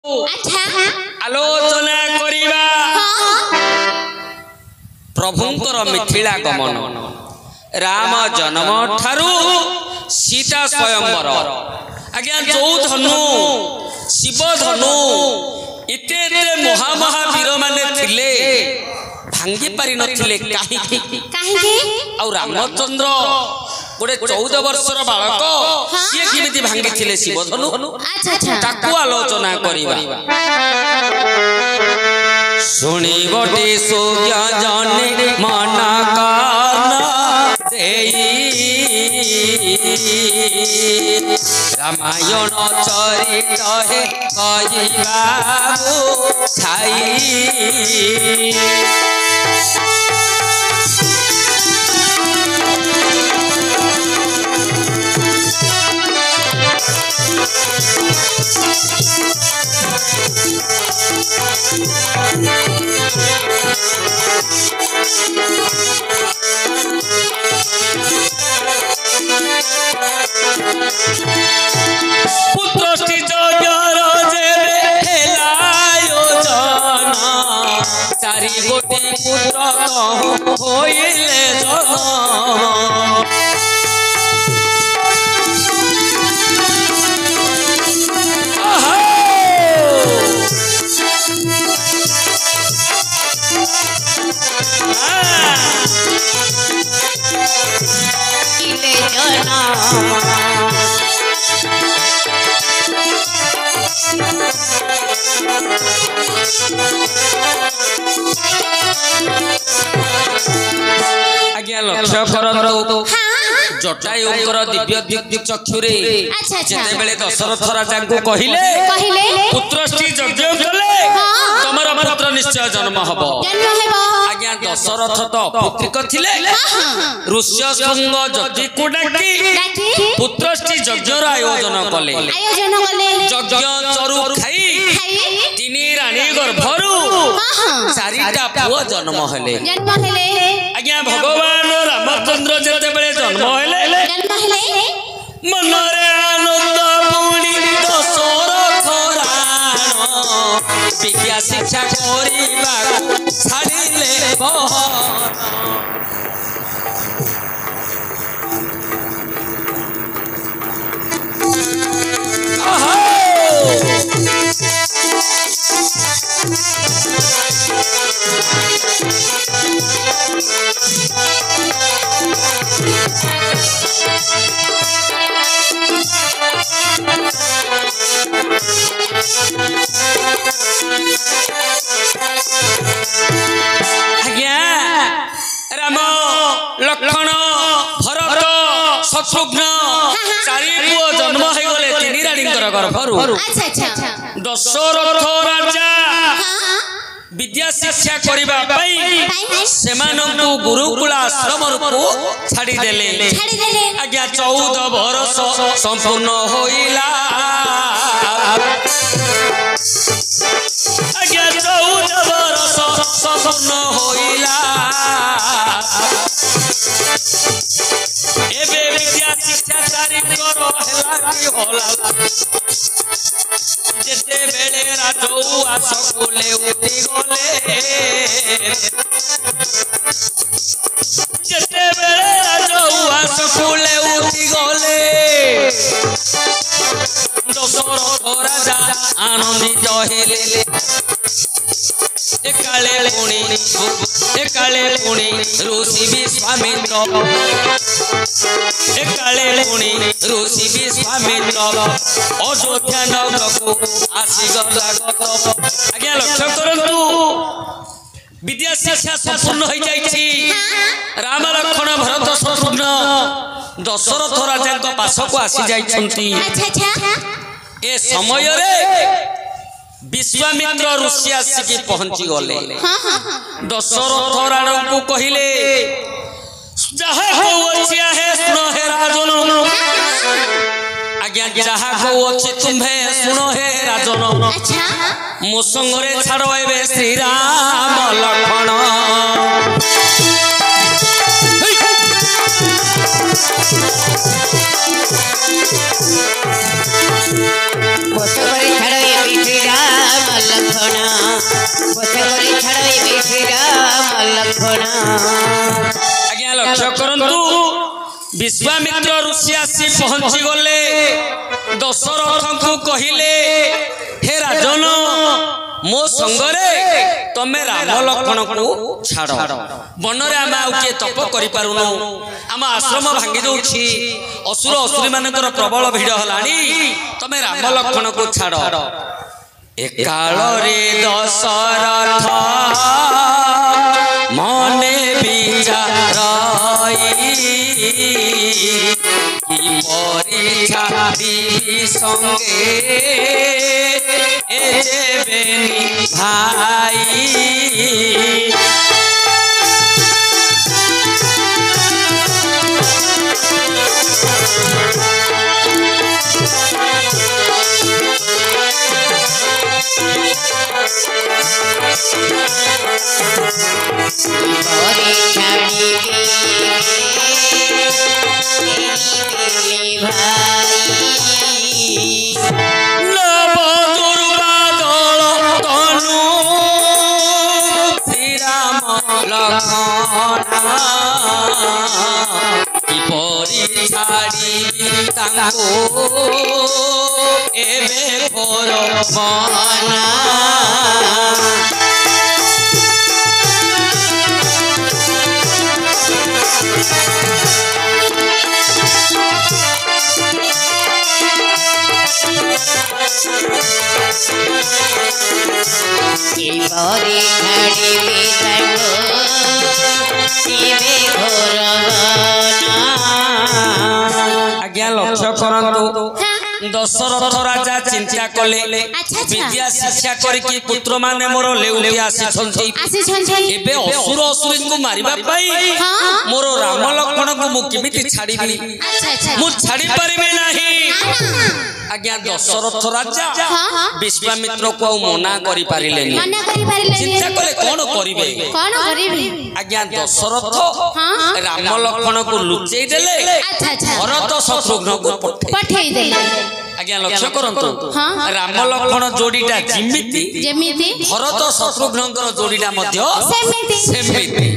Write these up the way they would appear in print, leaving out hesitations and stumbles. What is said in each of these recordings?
अच्छा आलोचना करिबा प्रभुंकर मिथिला गमन राम जन्म ठारू सीता स्वयंवर आज्ञा जो धनु शिव धनु इते महामहावीर माने थिले भांगी पारि नथिले काहे और रामचंद्र गोटे 14 वर्षर बालक सी किमिति भांगी थिले शिव धनु ताकू आलोचना करिबा सुनी गोटे सुज्ञ जने मना करना रामायण चरित है कहिबाबू छाई पुत्रष्टि जगर जेबे हेलायोजन चारि गोटी पुत्र होइले जग आज्ञा लक्ष्य करतो जटायुकर दिव्य दिव्य चक्षुरे जेते बेले दशरथ राजा को कहिले पुत्रष्टि यज्ञ कले तमरा पुत्र निश्चय जन्म हबो आज्ञा दशरथ तो पुत्रिक थिले ऋष्य शृंग जति को डाकी पुत्रष्टि यज्ञ आयोजन कले यज्ञ चरु खाई तिनी रानी गर्भरु चारिटा पुओ जन्म हेले आज्ञा भगवान रामचंद्र जेते बेले जन्म हेले मनरे आनंद पुणी दशरथ राण विद्या शिक्षा करिबा छाड़िले बहन राम लक्ष्मण भरत शत्रुघ्न चारि पुओ जन्म हो गले तिनी राणीकर गर्भरु दशरथ राजा विद्या शिक्षा करिबा पई सेमानंकु गुरुकुल आश्रम को छाड़ी देले आज्ञा 14 वर्ष संपूर्ण होइला आज्ञा 14 वर्ष संपूर्ण होइला एबे विद्या शिक्षा जारी करो हेला की होला जेते बेले राजौ आसकुले उठी गले जेते बेले राजौ आसकुले उठी गले दशरथ राजा आनंदित हेले एकाले पुणी ऋषि विश्वामित्र ऋषि विश्वामित्र अयोध्या नगर को आसीगला आज्ञा लक्ष्य करंतु विद्या शिक्षा संपूर्ण हो जाइछि राम लक्ष्मण भरत शत्रुघ्न दशरथ राजा को पास को आसी जाइछंती ए समय रे विश्वामित्र ऋषि आसिकी पहुंची गले दशरथ राणा को कहिले जहा को अछि है सुनो हे राजन आज्ञा जहा को अछि तुम्हे सुनो हे राजन मो संगरे छाड़ो एबे श्री राम लक्ष्मण छाड़ो ये श्री राम लक्षण पछकरी छाड़े बेठी राम लक्षण आज्ञा लक्ष्य करंतु विश्वामित्र ऋषि आसी पहुंची गले दशरथ को कहिले हे राजन मो संगरे तमे राम लक्ष्मण को छाड़ वन रे आम आउ के तप करि पारुनो आम आश्रम भांगी दउछि असुर असुरी मानकर प्रबल भीड़ हलानी तमे राम लक्ष्मण को छाड़ एकाल रे दशरथ मने विचारई परीक्षा दिवि संगे एजेबेनी भाई आज्ञा लक्ष्य करंतु दशरथ राजा चिंता कले विद्या शिक्षा करके पुत्र माने मोर लेउली आसीछन्ति एबे असुर असुरी को मारिबा पाई मोर राम लक्ष्मण को मु केमिति छाड़ीबी मु छाड़ी परिबे नाही आज्ञा दशरथ राजा विश्वामित्र को मना करि पारिलेनी चिंता कले कोन करिवे आज्ञा दशरथ राम लक्ष्मण को लुचेई देले भरत शत्रुघ्न को पठेई देले आज्ञा लक्ष्य करंतु राम लक्ष्मण जोड़ीटा जेमिति भरत शत्रुघ्नकर जोड़ीटा मध्य सेमिति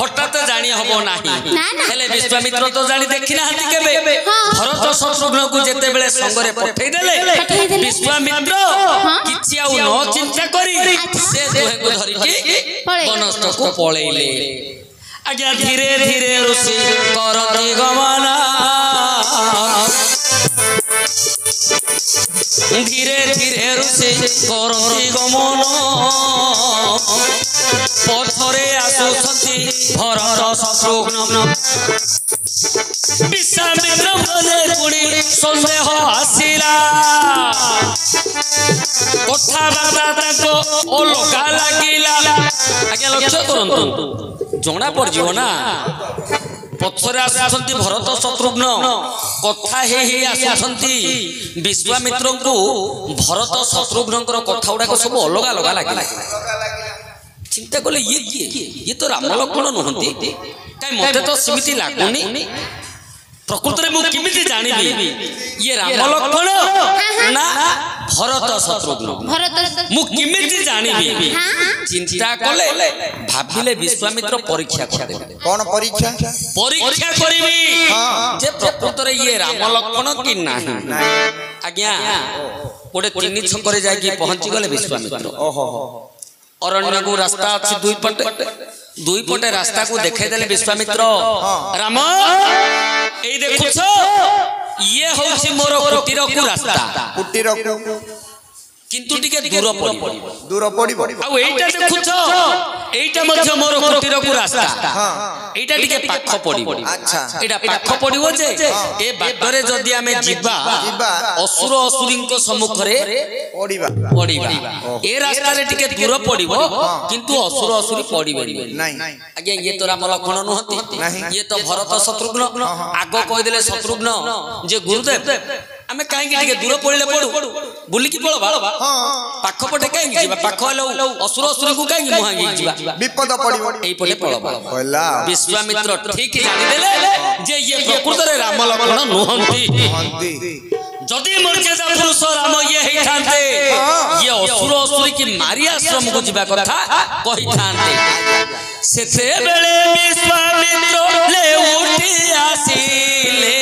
हठात जानी हबो नाही हेले विश्वामित्र तो जानी देखि नाहंती केबे भरत शत्रुघ्न को जेते बेले संगरे पठेई देले विश्वामित्र किछि आउ न चिंता करी से दोहे को धरि कि वनस्थ को पळेइले आज्ञा धीरे धीरे ऋषि करति गमना धीरे धीरे ऋषि करति गमन पथरे आसुछन्ति भरत शत्रुघ्न विश्वामित्र बोले पुणी संदेह आसिला कथाबार्ता ताको अलगा लागिला आज्ञा लक्ष्य करंतु जणा पड़ जीव ना पथरे आसुछन्ति भरत शत्रुघ्न कथा हे आसुछन्ति विश्वामित्र को भरत शत्रुघ्नकर कथा गुड़ाक सब अलग अलग लगे चिंता कले ये तो राम लक्ष्मण नुहंती कहीं मत तो सेमिति लागुनी प्रकृत में मुझे जानिबी ये राम लक्ष्मण ना भरत शत्रुघ्न मुझे जानिबी चिंता कले भाविले विश्वामित्र परीक्षा कर कौन परीक्षा परीक्षा करिबी जे प्रकृत रे ये राम लक्ष्मण कि नाही आज्ञा गोटे 3 छकरे जाई पहुंची गले विश्वामित्र ओहो अरण्य को रास्ता अच्छी दुई पटे रास्ता को देखे देले विश्वामित्र राम ए देखुछ ये होछि मोर कुटीर को रास्ता कुटीर को किंतु टिके दूर पड़िबो आ एटा देखुछ एटा मध्य मोर कुटीर को रास्ता हां एटा टिके पाख पड़िबो अच्छा एटा पाख पड़िबो जे ए बाटरे जदी हमें जिबा असुर असुरींको सम्मुख रे पड़िबा ए रास्ता रे टिके दूर पड़िबो किंतु असुर असुरी पड़िबे नहीं आगे ये तो राम लक्ष्मण नहति ये तो भरत शत्रुघ्न आगो कहि देले शत्रुघ्न जे गुरुदेव आमे काहे के दूर पड़ले पड़ू बुली की पळबा पाख पटे काहे जिबा पाख हलो असुर असुर को काहे मुहांगी जिबा विपद पड़िबो एई पटे पळबा होला विश्वामित्र ठीक जानि देले जे ये प्रकृत रे राम लक्ष्मण नहंती जदि मर्यादा पुरुष राम ये होइथांते ये असुर असुरी की मारी आश्रम को जीवा कथा कहि थांते सेते बेले विश्वामित्र ले उठी आसीले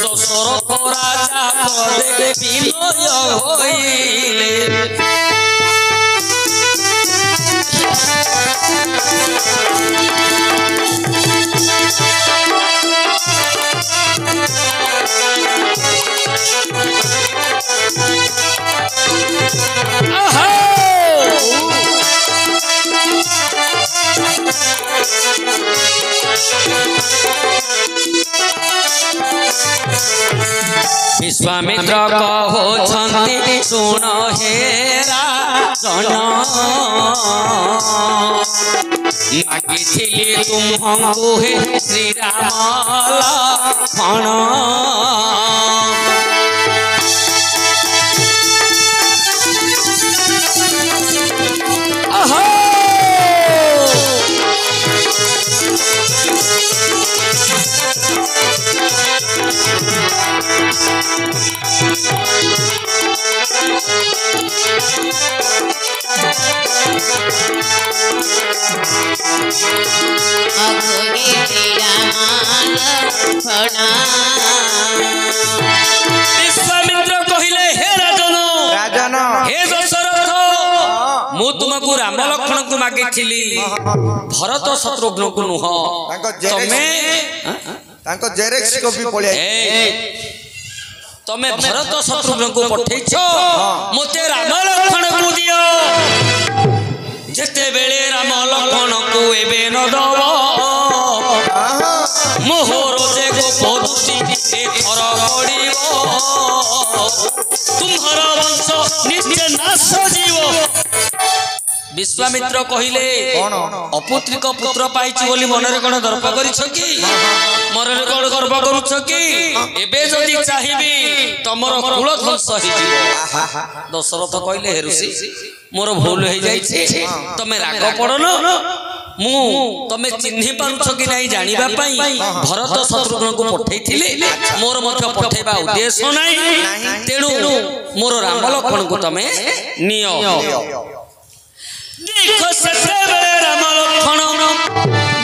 दशरथ राजा पदे विनय होइले विश्वामित्र कहो छंती सुन हे राजन मागिथिली तुमको हे श्री राम लक्ष्मण विश्वामित्र कहिले हे राजन हे दशरथ मु तुमको राम लक्ष्मण को मागिथिली भरत शत्रुघ्न को नुह तमे तांको जेरेक्स कॉपी पळिया तमे भरत शत्रुघ्न को पठेछ मते राम लक्ष्मण को दियो जेते बेले राम लक्ष्मण को एबे न दब मोहर जे को परुति ए थर पड़िबो तुम्हारा वंश निश्चय नाश जीव विश्वामित्र कहिले अपुत्रिक पुत्र पाइछि बोली मनरे कोन दर्प करिछ कि मनरे कोन गर्व करूछ कि एबे जदी चाहिबी तमर कुल ध्वंस हि जीव दशरथ कहिले हे ऋषि मोर भूल हो जाइछे तमे राग पड़न मु तमे चिन्हि पारुछ कि नहीं जानिबा पई भरत शत्रुघ्न को पठैथिले मोर मध्य पठैबा उद्देश्य नाही तेणु मोर राम लक्ष्मण को तमे नियो देखो ससेबे राम लक्ष्मण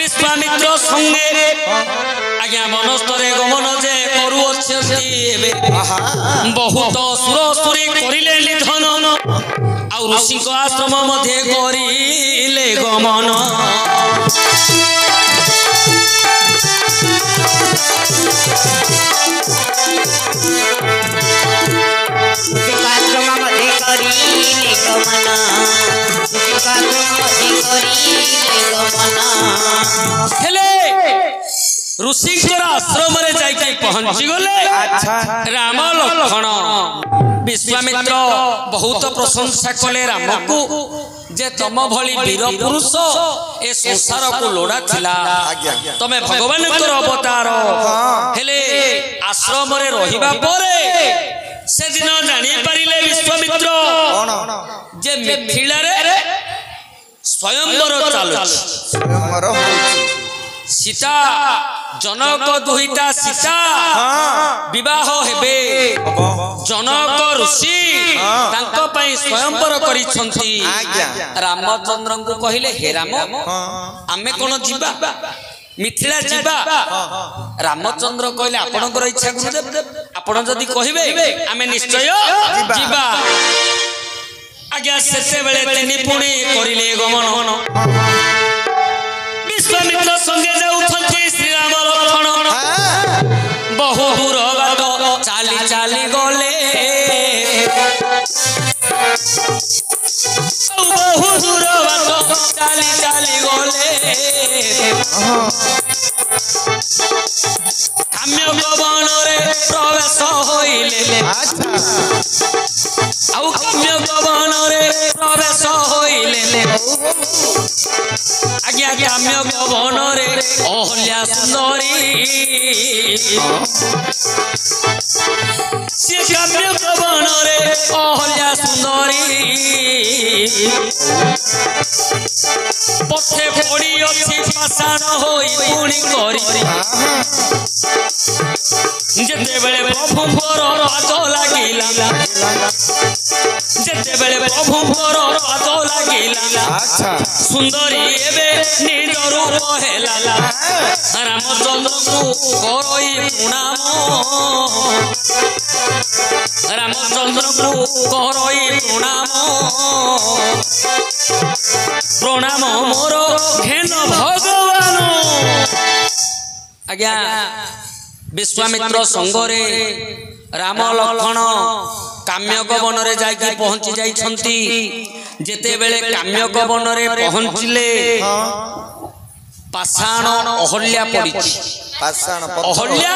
विश्वामित्र संगे आज्ञा मनस्तरे गमन जे करू अछि एबे बहुत सुर सुरी करिले निधन आ ऋषि को आश्रम मध्ये करिले गमन ऋषि आश्रम रे जाके पहुंची गले राम लक्ष्मण विश्वामित्र बहुत प्रशंसा कले राम को जे तम भली वीर पुरुष ए संसार को लोड़ा थिला तमे भगवान कर अवतार हेले आश्रम रे रहिबा परे से दिन जानि परिले विश्वामित्र जे मिथिला रे स्वयंवर चालु स्वयंवर सीता जनक दुहिता सीता विवाह हेबे जनक ऋषि तांको पई स्वयंवर करिछंती रामचंद्र को कहिले हे राम आमे कोन जीवा मिथिला जीवा रामचंद्र कहले आपनकर इच्छा गुरुदेव आपण जदी कहिबे आमे निश्चय जीवा आज्ञा सेते बेले तिनि पुणी करिले गमन विश्वामित्र संगे जाउछंती श्री राम लक्ष्मण बहु दूर बाट चाली चाली गले बहु दूर बाट चाली चाली गले काम्य भवन रे प्रवेश होइले आउ काम्य भवन रे प्रवेश होइले आज्ञा काम्य गवन रे अहल्या सुंदरी से काम्य गवन रे अहल्या सुंदरी पथे पड़ी अच्छी पाषाण होई पुणी करी जेते बेले प्रभुंकर पाद लागिला जेते बेले प्रभुंकर पाद लागिला सुंदरी एबे निज रूप हेला रामचंद्र को करई प्रणाम रामचंद्र को करई प्रणाम प्रणाम मोर घेन भगवान आज्ञा विश्वामित्र संगरे राम लक्ष्मण काम्यक वन रे जाके पहुंची जाइछंती जेते बेले काम्यक वन रे पहुंचले पाषाण अहल्या पड़िछि अहल्या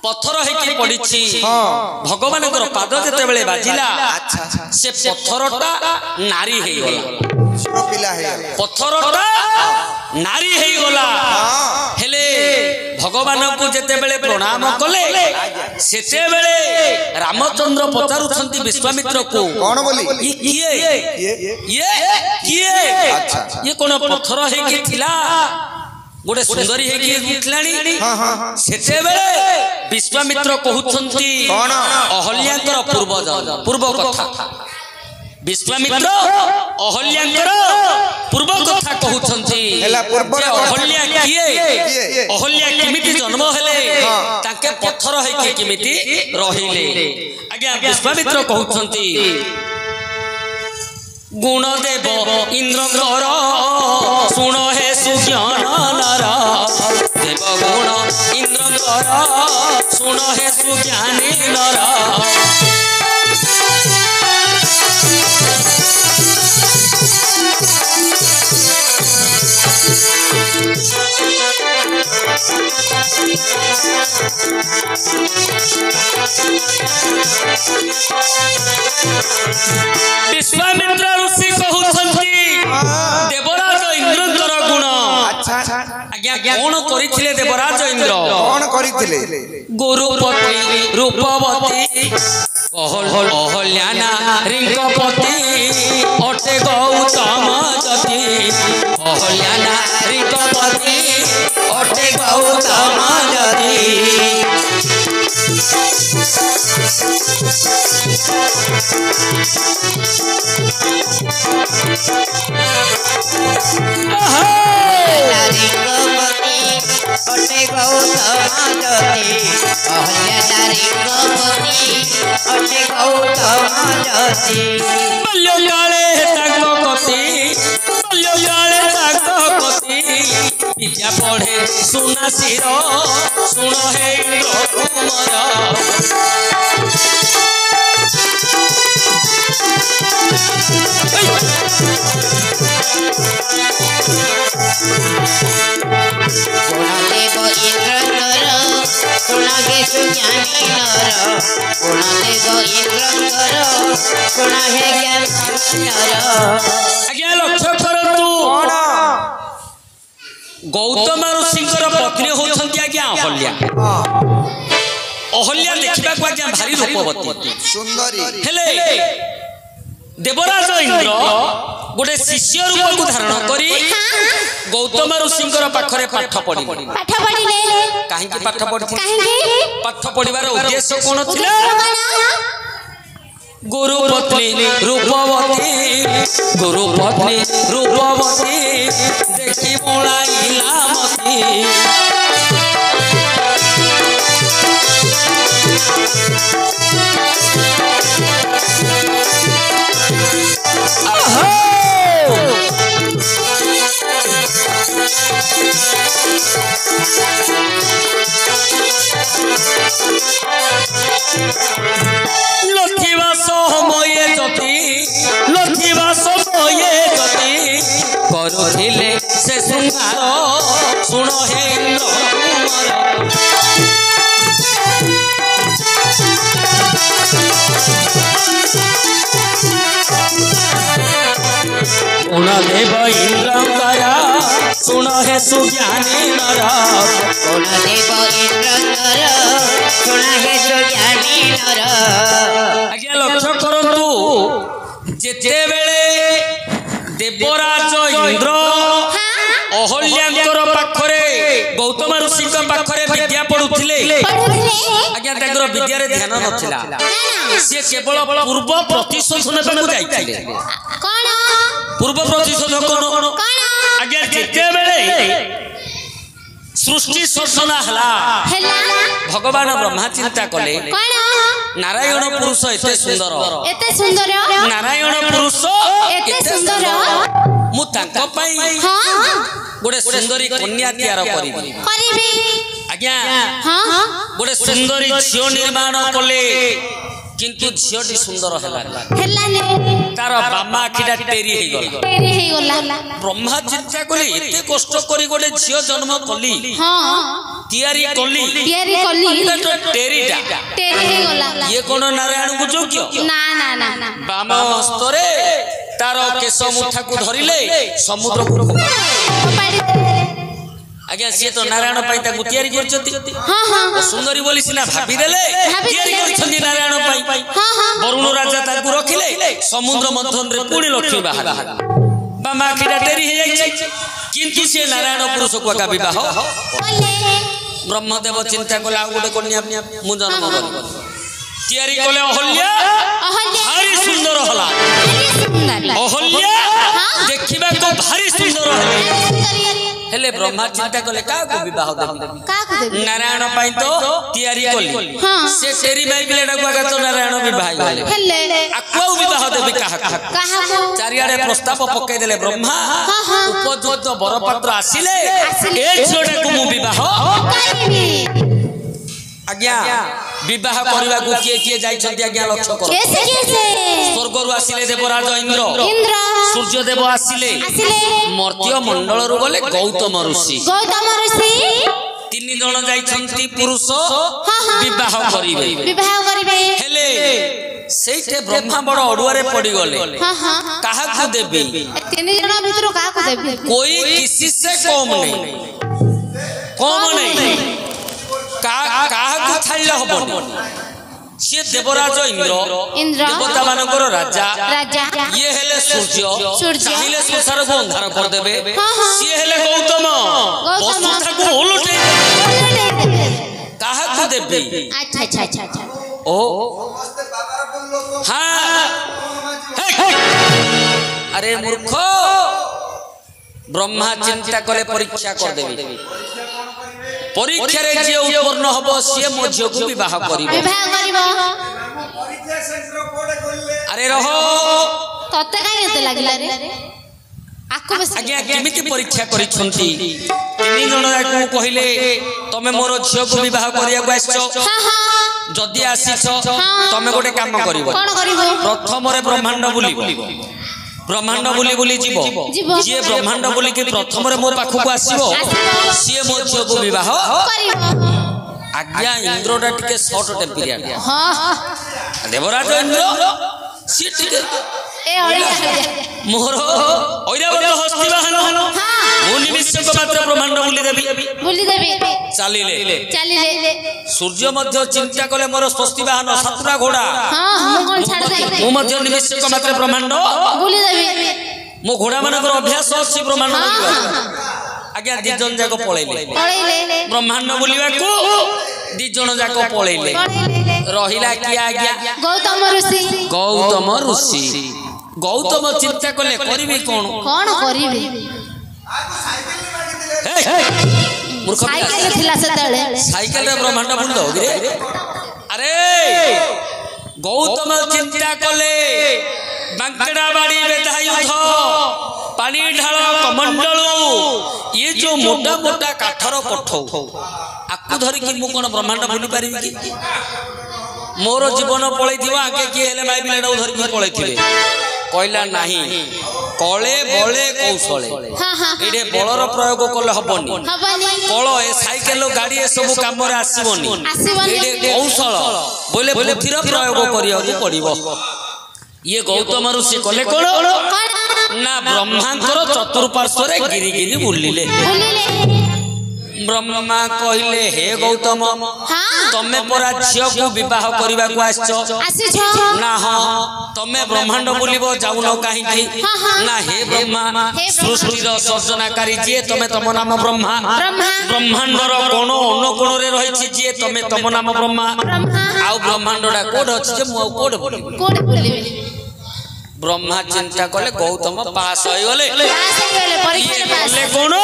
पत्थर हेकी पड़िछि भगवान पाद जेते बेले बाजिला से पत्थरटा नारी हे गला पत्थरटा नारी हे गला हेले भगवान को जेते बेले प्रणाम कले सेते बेले रामचंद्र पचारुछंती विश्वामित्र को कौन बोली ये कोन पत्थर हे के थिला गोटे सुंदरी हे के उठलानी सेते बेले विश्वामित्र कहउछंती अहल्याकर पूर्व कथा विश्वामित्र अहल्याकर पूर्व कथा कहउछंती अहल्या किए अहल्या किमिति जन्म हेले ताके पत्थर हे के किमिति रहिले आज्ञा विश्वामित्र कहउछंती गुण देव इंद्रकर सुण हे सुज्ञान नर देव गुण इंद्रकर सुण हे सुज्ञानी नर विश्वामित्र ऋषि कहउछंती देवराज इंद्रकर गुण आज्ञा कोन करिथिले देवराज इंद्र कौन करिथिले गुरुपति रूपवती अहल्याना रिंकपति अटे गौतम जति अहल्याना रिंकपति अटे गौतम जति अटे गौतम जति अहल्या अटे गौतम जति बल्यकाले ताको कति बल्यकाले ताको कति विद्या पढ़े सुना सिर सुन हे कुमार गुणदेव इंद्रकर सुनागे सुज्ञानी नर गुणदेव इंद्रकर सुना हे ज्ञान नर आज्ञा लक्ष्य करतु गौतम ऋषिंकर पत्नी होछंती आज्ञा अहल्या अहल्या देखिबा को आज्ञा भारी रूपवती सुंदरी हेले देवराज इंद्र गोटे शिष्य रूप को धारण करी गौतम ऋषिंकर पाखरे पाठ पढ़िले काहे की पाठ पढ़िले पाठ पढ़िबार उद्देश्य कोन थिला गुरुपत्नी रूपवती देखी मोळाइला मती लथिवा समये जति करुथिले से शृंगार सुण हे इंद्र कुमार गुणदेव इंद्रकर ସୁଜ୍ଞାନୀ ନର ଗୁଣ ଦେବ ଇନ୍ଦ୍ରଙ୍କର ଗୁଣ ହେ ସୁଜ୍ଞାନୀ ନର। ଆଜ୍ଞା ଲକ୍ଷ୍ୟ କରନ୍ତୁ ଯେତେବେଳେ ଦେବରାଜ ଇନ୍ଦ୍ର ଅହଲ୍ୟାଙ୍କର ପାଖରେ ଗୌତମ ଋଷିଙ୍କ ପାଖରେ ବିଦ୍ୟା ପଢୁଥିଲେ ଆଜ୍ଞା ତାଙ୍କର ବିଦ୍ୟାରେ ଧ୍ୟାନ ନଥିଲା ସେ କେବଳ ପୂର୍ବ ପ୍ରତିଶୋଧ ନେବାକୁ ଯାଇଥିଲେ। ପୂର୍ବ ପ୍ରତିଶୋଧ କଣ ଆଜ୍ଞା ଯେତେବେଳେ ସୃଷ୍ଟି ସର୍ଜନା ହେଲା ଭଗବାନ ବ୍ରହ୍ମା ଚିନ୍ତା କଲେ ନାରାୟଣ ପୁରୁଷ ଏତେ ସୁନ୍ଦର ନାରାୟଣ ପୁରୁଷ ଏତେ ସୁନ୍ଦର ମୁଁ ତାଙ୍କ ପାଇଁ ଗୋଟେ ସୁନ୍ଦରୀ କନ୍ୟା ତିଆର କରିବି ଆଜ୍ଞା ଗୋଟେ ସୁନ୍ଦରୀ ଝିଅ ନିର୍ମାଣ କଲେ କିନ୍ତୁ ଝିଅଟି ସୁନ୍ଦର ହେଲାନି ତାର ବାମା ଆଖିଟା ଟେରି ହେଇଗଲା। ବ୍ରହ୍ମା ଚିନ୍ତା କଲେ ଏତେ କଷ୍ଟ କରି ଗୋଟେ ଝିଅ ଜନ୍ମ କଲି ତିଆରି କଲି ଟେରିଟା ଇଏ କଣ ନାରାୟଣକୁ ଯୋଗ୍ୟ ବାମ ହସ୍ତରେ ତାର କେଶ ମୁଠାକୁ ଧରିଲେ ସମୁଦ୍ରକୁ ଆଜ୍ଞା ସିଏ ତ ନାରାୟଣ ପାଇଁ ତାକୁ ତିଆରି କରିଛନ୍ତି ସୁନ୍ଦରୀ ବୋଲି ସିନା ଭାବିଦେଲେ ତିଆରି କରିଛନ୍ତି ନାରାୟଣ ପାଇଁ ବରୁଣ ରାଜା ତାକୁ ରଖିଲେ ସମୁଦ୍ର ମନ୍ଥନରେ ପୁଣି ଲକ୍ଷ୍ମୀ ବାହାରିଲା ବାମା ଆଖିଟା ଡେରି ହେଇଯାଇଛି କିନ୍ତୁ ସେ ନାରାୟଣ ପୁରୁଷକୁ ଏକା ବିବାହ ବ୍ରହ୍ମଦେବ ଚିନ୍ତା କଲେ ଆଉ ଗୋଟେ କନ୍ୟା ମୁଁ ଜନ୍ମ କରିବି ତିଆରି କଲେ ଅହଲ୍ୟା ଭାରି ସୁନ୍ଦର ହେଲା ଅହଲ୍ୟା ଦେଖିବାକୁ ଭାରି ସୁନ୍ଦର ହେଲେ ବ୍ରହ୍ମା ଚିନ୍ତା କଲେ କାହାକୁ ବିବାହ ଦେବି ନାରାୟଣ ପାଇଁ ତ ତିଆରି କଲି ସେ ଟେରି ମାଇ ପିଲାଟାକୁ ଆଗ ତ ନାରାୟଣ ବିବାହ କଲେ ଆକୁ ବିବାହ ଦେବି କାହାକୁ ଚାରିଆଡେ ପ୍ରସ୍ତାବ ପକେଇଦେଲେ ବ୍ରହ୍ମା ଉପଯୁକ୍ତ ବରପାତ୍ର ଆସିଲେ ଏ ଝିଅଟାକୁ ମୁଁ ବିବାହ ଆଜ୍ଞା ବିବାହ କରିବାକୁ କିଏ କିଏ ଯାଇଛନ୍ତି ଆଜ୍ଞା ଲକ୍ଷ୍ୟ କର ସ୍ୱର୍ଗରୁ ଆସିଲେ ଦେବରାଜ ଇନ୍ଦ୍ର ସୂର୍ଯ୍ୟ ଦେବ ଆସିଲେ ମର୍ତ୍ତ୍ୟ ମଣ୍ଡଳରୁ ଗଲେ ଗୌତମ ଋଷି ତିନି ଜଣ ଯାଇଛନ୍ତି ପୁରୁଷ ବିବାହ କରିବେ ହେଲେ ସେଇଠି ବ୍ରହ୍ମା ବଡ ଅଡୁଆରେ ପଡିଗଲେ କାହାକୁ ଦେବି କୋଇ କିସି ସେ କମ ନାହିଁ କାହାକୁ ଛାଡ଼ିଲେ ହବନି ସିଏ ଦେବରାଜ ଇନ୍ଦ୍ର ଦେବତା ମାନଙ୍କର ରାଜା ଇଏ ହେଲେ ସୂର୍ଯ୍ୟ ଚାହିଁଲେ ସଂସାରକୁ ଅନ୍ଧାର କରିଦେବେ ସିଏ ହେଲେ ଗୌତମ ବସୁଧାକୁ ଓଲଟେଇ କାହାକୁ ଦେବି ଓ ଆରେ ମୂର୍ଖ ବ୍ରହ୍ମା ଚିନ୍ତା କଲେ ପରୀକ୍ଷା କରିଦେବି ପରୀକ୍ଷାରେ ଯିଏ ଉତ୍ପନ୍ନ ହବ ସିଏ ମୋ ଝିଅକୁ ବିବାହ କରିବ ଆରେ ରହ ତତେ କାଇଁ ଏତେ ଲାଗିଲା ରେ ଆଜ୍ଞା କେମିତି ପରୀକ୍ଷା କରିଛନ୍ତି ତିନି ଜଣ ଯାକୁ କହିଲେ ତମେ ମୋର ଝିଅକୁ ବିବାହ କରିବାକୁ ଆସିଛ ଯଦି ଆସିଛ ତମେ ଗୋଟେ କାମ କରିବ ପ୍ରଥମରେ ବ୍ରହ୍ମାଣ୍ଡ ବୁଲିବ ବ୍ରହ୍ମାଣ୍ଡ ବୁଲି ବୁଲି ଯିବ ଯିଏ ବ୍ରହ୍ମାଣ୍ଡ ବୁଲିକି ପ୍ରଥମରେ ମୋ ପାଖକୁ ଆସିବ ସିଏ ମୋ ଝିଅକୁ ବିବାହ ଆଜ୍ଞା ଇନ୍ଦ୍ରଟା ଟିକେ ସର୍ଟ ଟେମ୍ପେରିଆର ଦେବରାଜ ଇନ୍ଦ୍ର ସିଏ ଟିକେ ମୋର ଐରାବତ ହସ୍ତିବାହନ ମୁଁ ନିମିଷକ ମାତ୍ର ବ୍ରହ୍ମାଣ୍ଡ ବୁଲିଦେବି ଚାଲିଲେ ସୂର୍ଯ୍ୟ ମଧ୍ୟ ଚିନ୍ତା କଲେ ମୋର ସ୍ୱସ୍ତିବାହନ ସାତଟା ଘୋଡ଼ା ମୁଁ ମଧ୍ୟ ନିମିଷକ ମାତ୍ର ବ୍ରହ୍ମାଣ୍ଡ ମୋ ଘୋଡ଼ା ମାନଙ୍କର ଅଭ୍ୟାସ ଅଛି ବ୍ରହ୍ମାଣ୍ଡ ଆଜ୍ଞା ଦି ଜଣ ଯାକ ପଳେଇଲେ ବ୍ରହ୍ମାଣ୍ଡ ବୁଲିବାକୁ ଦି ଜଣ ଯାକ ପଳେଇଲେ ରହିଲା କିଏ ଆଜ୍ଞା ଗୌତମ ଋଷି ଗୌତମ ଚିନ୍ତା କଲେ କରିବି କଣ କରିବି ସାଇକେଲରେ ବ୍ରହ୍ମାଣ୍ଡ ବୁଲି ଦବ କିରେ ଆରେ ଗୌତମ ଚିନ୍ତା କଲେ ବାଙ୍କଡ଼ା ବାଡ଼ି ବେଧାୟୁଧ ପାଣି ଢାଳ କମଣ୍ଡଳୁ ଇଏ ଯୋଉ ମୋଟା ମୋଟା କାଠର କୋଠଉ ଆକୁ ଧରିକି ମୁଁ କଣ ବ୍ରହ୍ମାଣ୍ଡ ବୁଲି ପାରିବି କି ମୋର ଜୀବନ ପଳେଇଥିବ ଆଗେ କିଏ ହେଲେ ମାଇ ପିଲାଟାକୁ ଧରିକି ପଳେଇଥିବେ କହିଲା ନାହିଁ କଳେ ବଳେ କୌଶଳେ ଏଇଠି ବଳର ପ୍ରୟୋଗ କଲେ ହବନି କଳ ଏ ସାଇକେଲ ଗାଡି ଏସବୁ କାମରେ ଆସିବନି ଏଇଠି କୌଶଳ ବୋଲେ ବୁଦ୍ଧିର ପ୍ରୟୋଗ କରିବାକୁ ପଡିବ ଇଏ ଗୌତମ ଋଷି କଲେ କଣ ନା ବ୍ରହ୍ମାଙ୍କର ଚତୁଃପାର୍ଶ୍ୱରେ ଗିରି ଗିରି ବୁଲିଲେ। ବ୍ରହ୍ମା କହିଲେ ହେ ଗୌତମ ତମେ ପରା ଝିଅକୁ ବିବାହ କରିବାକୁ ଆସିଛ ନା? ହଁ। ତମେ ବ୍ରହ୍ମାଣ୍ଡ ବୁଲିବ ଯାଉନ କାହିଁକି? ନା ହେ ବ୍ରହ୍ମା ସୃଷ୍ଟିର ସର୍ଜନାକାରୀ ଯିଏ ତମେ ତମ ନାମ ବ୍ରହ୍ମା। ବ୍ରହ୍ମାଣ୍ଡର କୋଣ ଅନୁକୋଣରେ ରହିଛି ଯିଏ ତମେ ତମ ନାମ ବ୍ରହ୍ମା। ଆଉ ବ୍ରହ୍ମାଣ୍ଡଟା କୋଉଠି ଅଛି ଯେ ମୁଁ ଆଉ କୋଉଠି ବୁଲିବି? ବ୍ରହ୍ମା ଚିନ୍ତା କଲେ ଗୌତମ ପାସ୍ ହୋଇଗଲେ। କଣ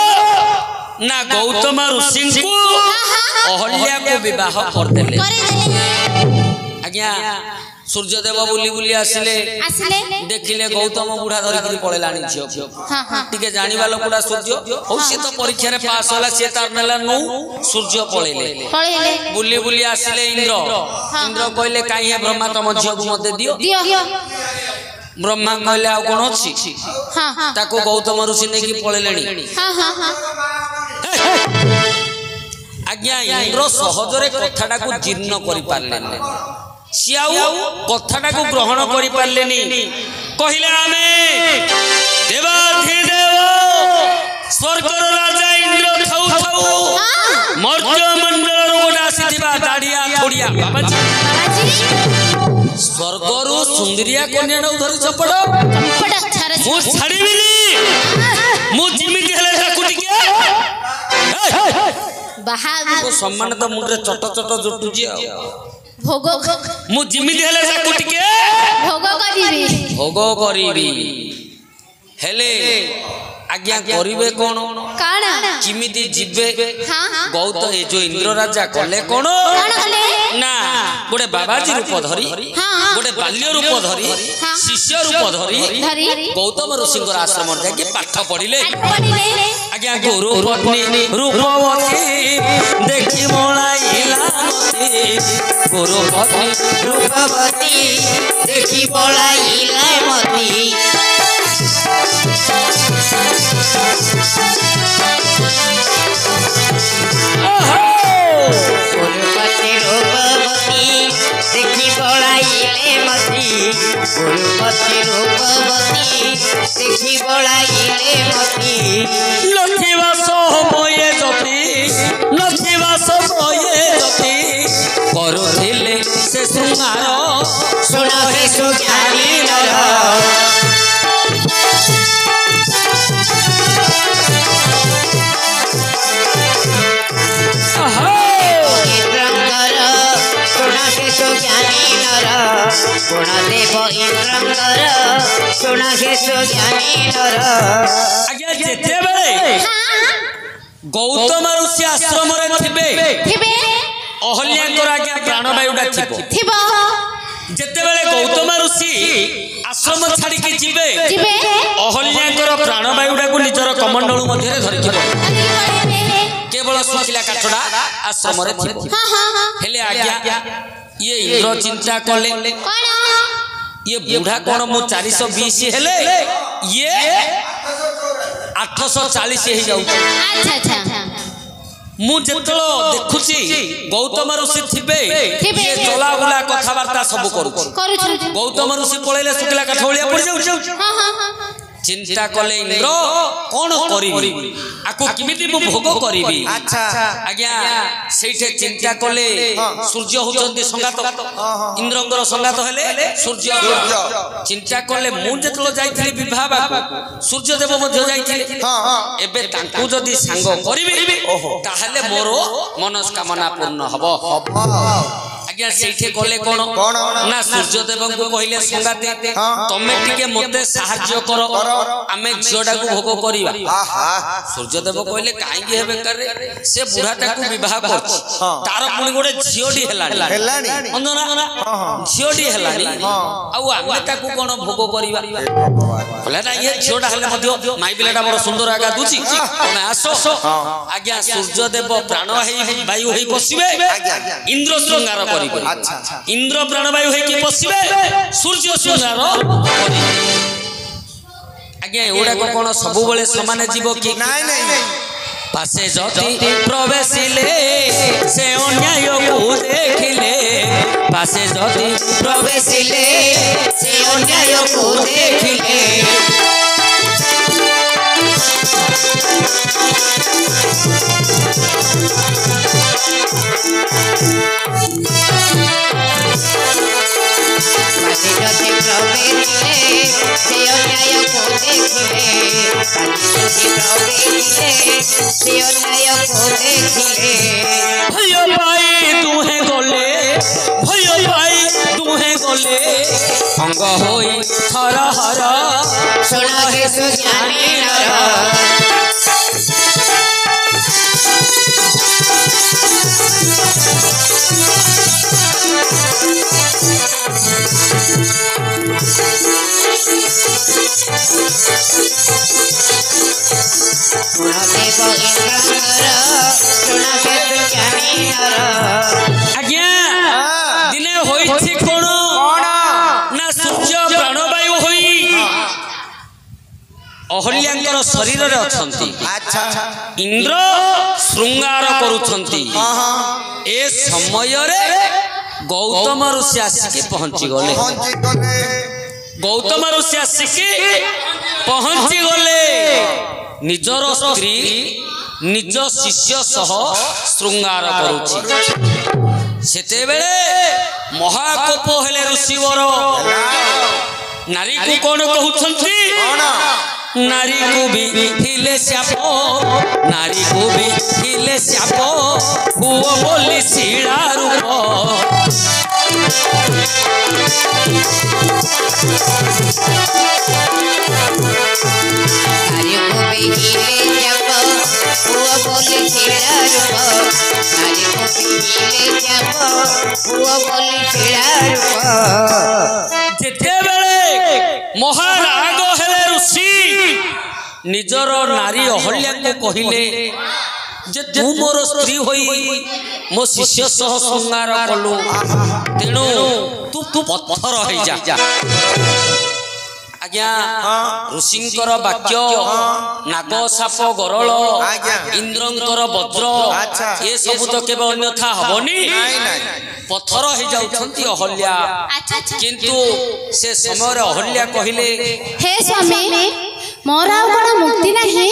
ନା ଗୌତମ ଋଷିଙ୍କୁ ଅହଲ୍ୟାକୁ ବିବାହ କରିଦେଲେ। ଆଜ୍ଞା ସୂର୍ଯ୍ୟଦେବ ବୁଲି ବୁଲି ଆସିଲେ ଦେଖିଲେ ଗୌତମ ବୁଢା ଧରିକି ପଳେଇଲାଣି ଝିଅକୁ। ଟିକେ ଜାଣିବା ଲୋକଟା ସୂର୍ଯ୍ୟ ହଉ ସିଏ ତ ପରୀକ୍ଷାରେ ପାସ୍ ହେଲା ସିଏ ତାର ନେଲା ନୁ ସୂର୍ଯ୍ୟ ପଳେଇଲେ। ବୁଲି ବୁଲି ଆସିଲେ ଇନ୍ଦ୍ର। ଇନ୍ଦ୍ର କହିଲେ କାହିଁ ହେ ବ୍ରହ୍ମା ତମ ଝିଅକୁ ମତେ ଦିଅ। ବ୍ରହ୍ମା କହିଲେ ଆଉ କଣ ଅଛି? ତାକୁ ଗୌତମ ଋଷି ନେଇକି ପଳେଇଲେଣି। ଆଜ୍ଞା ଇନ୍ଦ୍ର ସହଜରେ କଥାଟାକୁ ଜୀର୍ଣ୍ଣ କରିପାରିଲେନି। ସିଏ ଆଉ କଥାଟାକୁ ଗ୍ରହଣ କରିପାରିଲେନି। କହିଲେ ଆମେ ଦେବାଧିଦେବ ସ୍ୱର୍ଗର ରାଜା ଇନ୍ଦ୍ର ଥାଉ ଥାଉ ମର୍ତ୍ତ୍ୟ ମଣ୍ଡଳରୁ ଗୋଟେ ଆସିଥିବା ଦାଢିଆ ଥୋଡିଆ ସ୍ୱର୍ଗରୁ ସୁନ୍ଦରିଆ କନ୍ୟାକୁ ଧରି ଚପଡ଼ ମୁଁ ଛାଡ଼ିବିନି। ମୁଁ ଯେମିତି ହେଲେ ତାକୁ ଟିକେ ସମ୍ମାନ ତ ମୁଣ୍ଡରେ ଚଟ ଚଟ ଜୁଟୁଛି ଆଉ ମୁଁ ଯେମିତି ହେଲେ ତାକୁ ଟିକେ ଭୋଗ କରିବି। ହେଲେ ଆଜ୍ଞା କରିବେ କଣ? କେମିତି ଯିବେ? ଗୌତ ଏ ଯୋଉ ଇନ୍ଦ୍ର ରାଜା କଲେ କଣ ନା ଗୋଟେ ବାବାଜୀ ରୂପ ଧରି ଗୋଟେ ବାଲ୍ୟ ରୂପ ଧରି ଶିଷ୍ୟ ରୂପ ଧରି ଗୌତମ ଋଷିଙ୍କର ଆଶ୍ରମରେ ଯାଇକି ପାଠ ପଢିଲେ। ଆଜ୍ଞା ଗୁରୁ ପତ୍ନୀ ରୂପବତୀ ଦେଖି ମଳାଇଲା ମତି। ଗୁରୁ ପତ୍ନୀ ରୂପବତୀ ଦେଖି ପଳାଇଲା ମତି। ଗୁରୁପତି ରୂପବତୀ ଦେଖି ପଳାଇଲେ ମତି। ଗୁରୁପତି ରୂପବତୀ ଦେଖି ପଳାଇଲେ ମତି। ନଥିବା ସମୟେ ଯଦି ନଥିବା ସମୟେ ଯଦି କରୁଥିଲେ ସେ ଶୃଙ୍ଗାର ଶୁଣ ହେ ସୁଜ୍ଞାନୀ ନର। ଗୁଣଦେବ ଇନ୍ଦ୍ରଙ୍କର ଶୁଣ ହେ ସୁଜ୍ଞାନୀ ନର। ଆଜ୍ଞା ଯେତେବେଳେ ଗୌତମ ଋଷି ଆଶ୍ରମରେ ଥିବେ ଅହଲ୍ୟାଙ୍କର ଆଜ୍ଞା ପ୍ରାଣବାୟୁଟା ଥିବ। ଯେତେବେଳେ ଗୌତମ ଋଷି ଆଶ୍ରମ ଛାଡିକି ଯିବେ ଅହଲ୍ୟାଙ୍କର ପ୍ରାଣବାୟୁଟାକୁ ନିଜର କମଣ୍ଡଳୁ ମଧ୍ୟରେ ଧରିଥିବ। କେବଳ ଶୁଖିଲା କାଠଟା ଆଶ୍ରମରେ ଥିବ। ହେଲେ ଆଜ୍ଞା ଇଏ ଇନ୍ଦ୍ର ଚିନ୍ତା କଲେ ଇଏ ବୁଢା କଣ ମୁଁ 420 ହେଲେ ଇଏ 840 ହେଇଯାଉଛି। ମୁଁ ଯେତେବେଳେ ଦେଖୁଛି ଗୌତମ ଋଷି ଥିବେ ଇଏ ଚଲାବୁଲା କଥାବାର୍ତ୍ତା ସବୁ କରୁଛି। ଗୌତମ ଋଷି ପଳେଇଲେ ଶୁଖିଲା କାଠ ଭଳିଆ ପଡିଯାଉଛି। ଚିନ୍ତା କଲେ ଇନ୍ଦ୍ର କଣ କରିବି ଆକୁ କେମିତି ମୁଁ ଭୋଗ କରିବି। ଆଜ୍ଞା ସେଇଠି ଚିନ୍ତା କଲେ ସୂର୍ଯ୍ୟ ହଉଛନ୍ତି ସଂଗାତ। ଇନ୍ଦ୍ରଙ୍କର ସଂଗାତ ହେଲେ ସୂର୍ଯ୍ୟ। ଚିନ୍ତା କଲେ ମୁଁ ଯେତେବେଳେ ଯାଇଥିଲି ବିବାହ ସୂର୍ଯ୍ୟଦେବ ମଧ୍ୟ ଯାଇଥିଲେ। ଏବେ ତାଙ୍କୁ ଯଦି ସାଙ୍ଗ କରିବି ତାହେଲେ ମୋର ମନସ୍କାମନା ପୂର୍ଣ୍ଣ ହବ। ଆଜ୍ଞା ସେଇଠି କଲେ କଣ ନା ସୂର୍ଯ୍ୟଦେବଙ୍କୁ କହିଲେ ସଂଗାତେ ତମେ ଟିକେ ମତେ ସାହାଯ୍ୟ କର ଆମେ ଝିଅଟାକୁ ଭୋଗ କରିବା। ସୂର୍ଯ୍ୟଦେବ କହିଲେ କାହିଁକି ହେବେ ସେ ବୁଢାଟାକୁ ବିବାହ କରୁଛି ତାର ପୁଣି ଗୋଟେ ଝିଅଟି ହେଲାଣି ଝିଅଟି ହେଲାଣି ଆଉ ଆମେ ତାକୁ କଣ ଭୋଗ କରିବା। କହିଲେ ନା ଇଏ ଝିଅଟା ହେଲେ ମଧ୍ୟ ମାଇ ପିଲାଟା ବଡ ସୁନ୍ଦର ଆଜ୍ଞା ଦୁଛି ତମେ ଆସ। ଆଜ୍ଞା ସୂର୍ଯ୍ୟଦେବ ପ୍ରାଣ ବାୟୁ ହେଇ ବସିବେ ଇନ୍ଦ୍ର ଶୃଙ୍ଗାର କରିବେ। ଇନ୍ଦ୍ର ପ୍ରାଣବାୟୁ ହେଇକି ବସିବେ ସୂର୍ଯ୍ୟ ଶୃଙ୍ଗାର କରିବେ। ଆଜ୍ଞା ଏଗୁଡାକ କଣ ସବୁବେଳେ ସମାନ ଯିବ କି? ପାଶେ ଯଦି ପ୍ରବେଶିଲେ ସେ ଅନ୍ୟାୟକୁ ଦେଖିଲେ। ପାଶେ ଯଦି ପ୍ରବେଶିଲେ ସେ ଅନ୍ୟାୟକୁ ଦେଖିଲେ। ପ୍ରବେଶିଲେ ଶିବନାୟକୁ ଦେଖିଲେ ଭୟ ପାଇ ଦୁହେଁ ଗଲେ ଭୟ ପାଇ ଦୁହେଁ ଗଲେ ଅଙ୍ଗ ହୋଇ ହର ହର ଶୁଣ ହେ ସୁଜ୍ଞାନୀ ନର ଆଜ୍ଞା ଦିନେ ହୋଇଛି କଣ ନା ସୂର୍ଯ୍ୟ ପ୍ରାଣବାୟୁ ହୋଇ ଅହଲ୍ୟାଙ୍କର ଶରୀରରେ ଅଛନ୍ତି ଇନ୍ଦ୍ର ଶୃଙ୍ଗାର କରୁଛନ୍ତି ଏ ସମୟରେ ଗୌତମ ଋଷି ଆସିକି ପହଞ୍ଚିଗଲେ ଗୌତମ ଋଷି ଆସିକି ପହଞ୍ଚିଗଲେ ନିଜର ସ୍ତ୍ରୀ ନିଜ ଶିଷ୍ୟ ସହ ଶୃଙ୍ଗାର କରୁଛି ସେତେବେଳେ ମହାକୋପ ହେଲେ ଋଷିବର ନାରୀକୁ କଣ କହୁଛନ୍ତି ନାରୀକୁ ବି ଥିଲେ ଶ୍ୟାପ ନାରୀକୁ ବି ଥିଲେ ଶ୍ୟାପ ପୁଅ ବୋଲି ଶିଳା ରୂପ ଯେତେବେଳେ ମହାରାଗ ହେଲେ ଋଷି ନିଜର ନାରୀ ଅହଲ୍ୟାଙ୍କୁ କହିଲେ ଯେ ତୁ ମୋର ସ୍ତ୍ରୀ ହୋଇ ମୋ ଶିଷ୍ୟ ସହ ଶୃଙ୍ଗାର କଲୁ ତେଣୁ ତୁ ପଥର ହେଇଯା ଆଜ୍ଞା ଋଷିଙ୍କର ବାକ୍ୟ ନାଗ ସାପ ଗରଳ ଇନ୍ଦ୍ରଙ୍କର ବଜ୍ର ଏ ସବୁ ତ କେବେ ଅନ୍ୟଥା ହବନି ପଥର ହେଇଯାଉଛନ୍ତି ଅହଲ୍ୟା କିନ୍ତୁ ସେ ସମୟରେ ଅହଲ୍ୟା କହିଲେ हे स्वामी मोर आ कोन मुक्ति नाही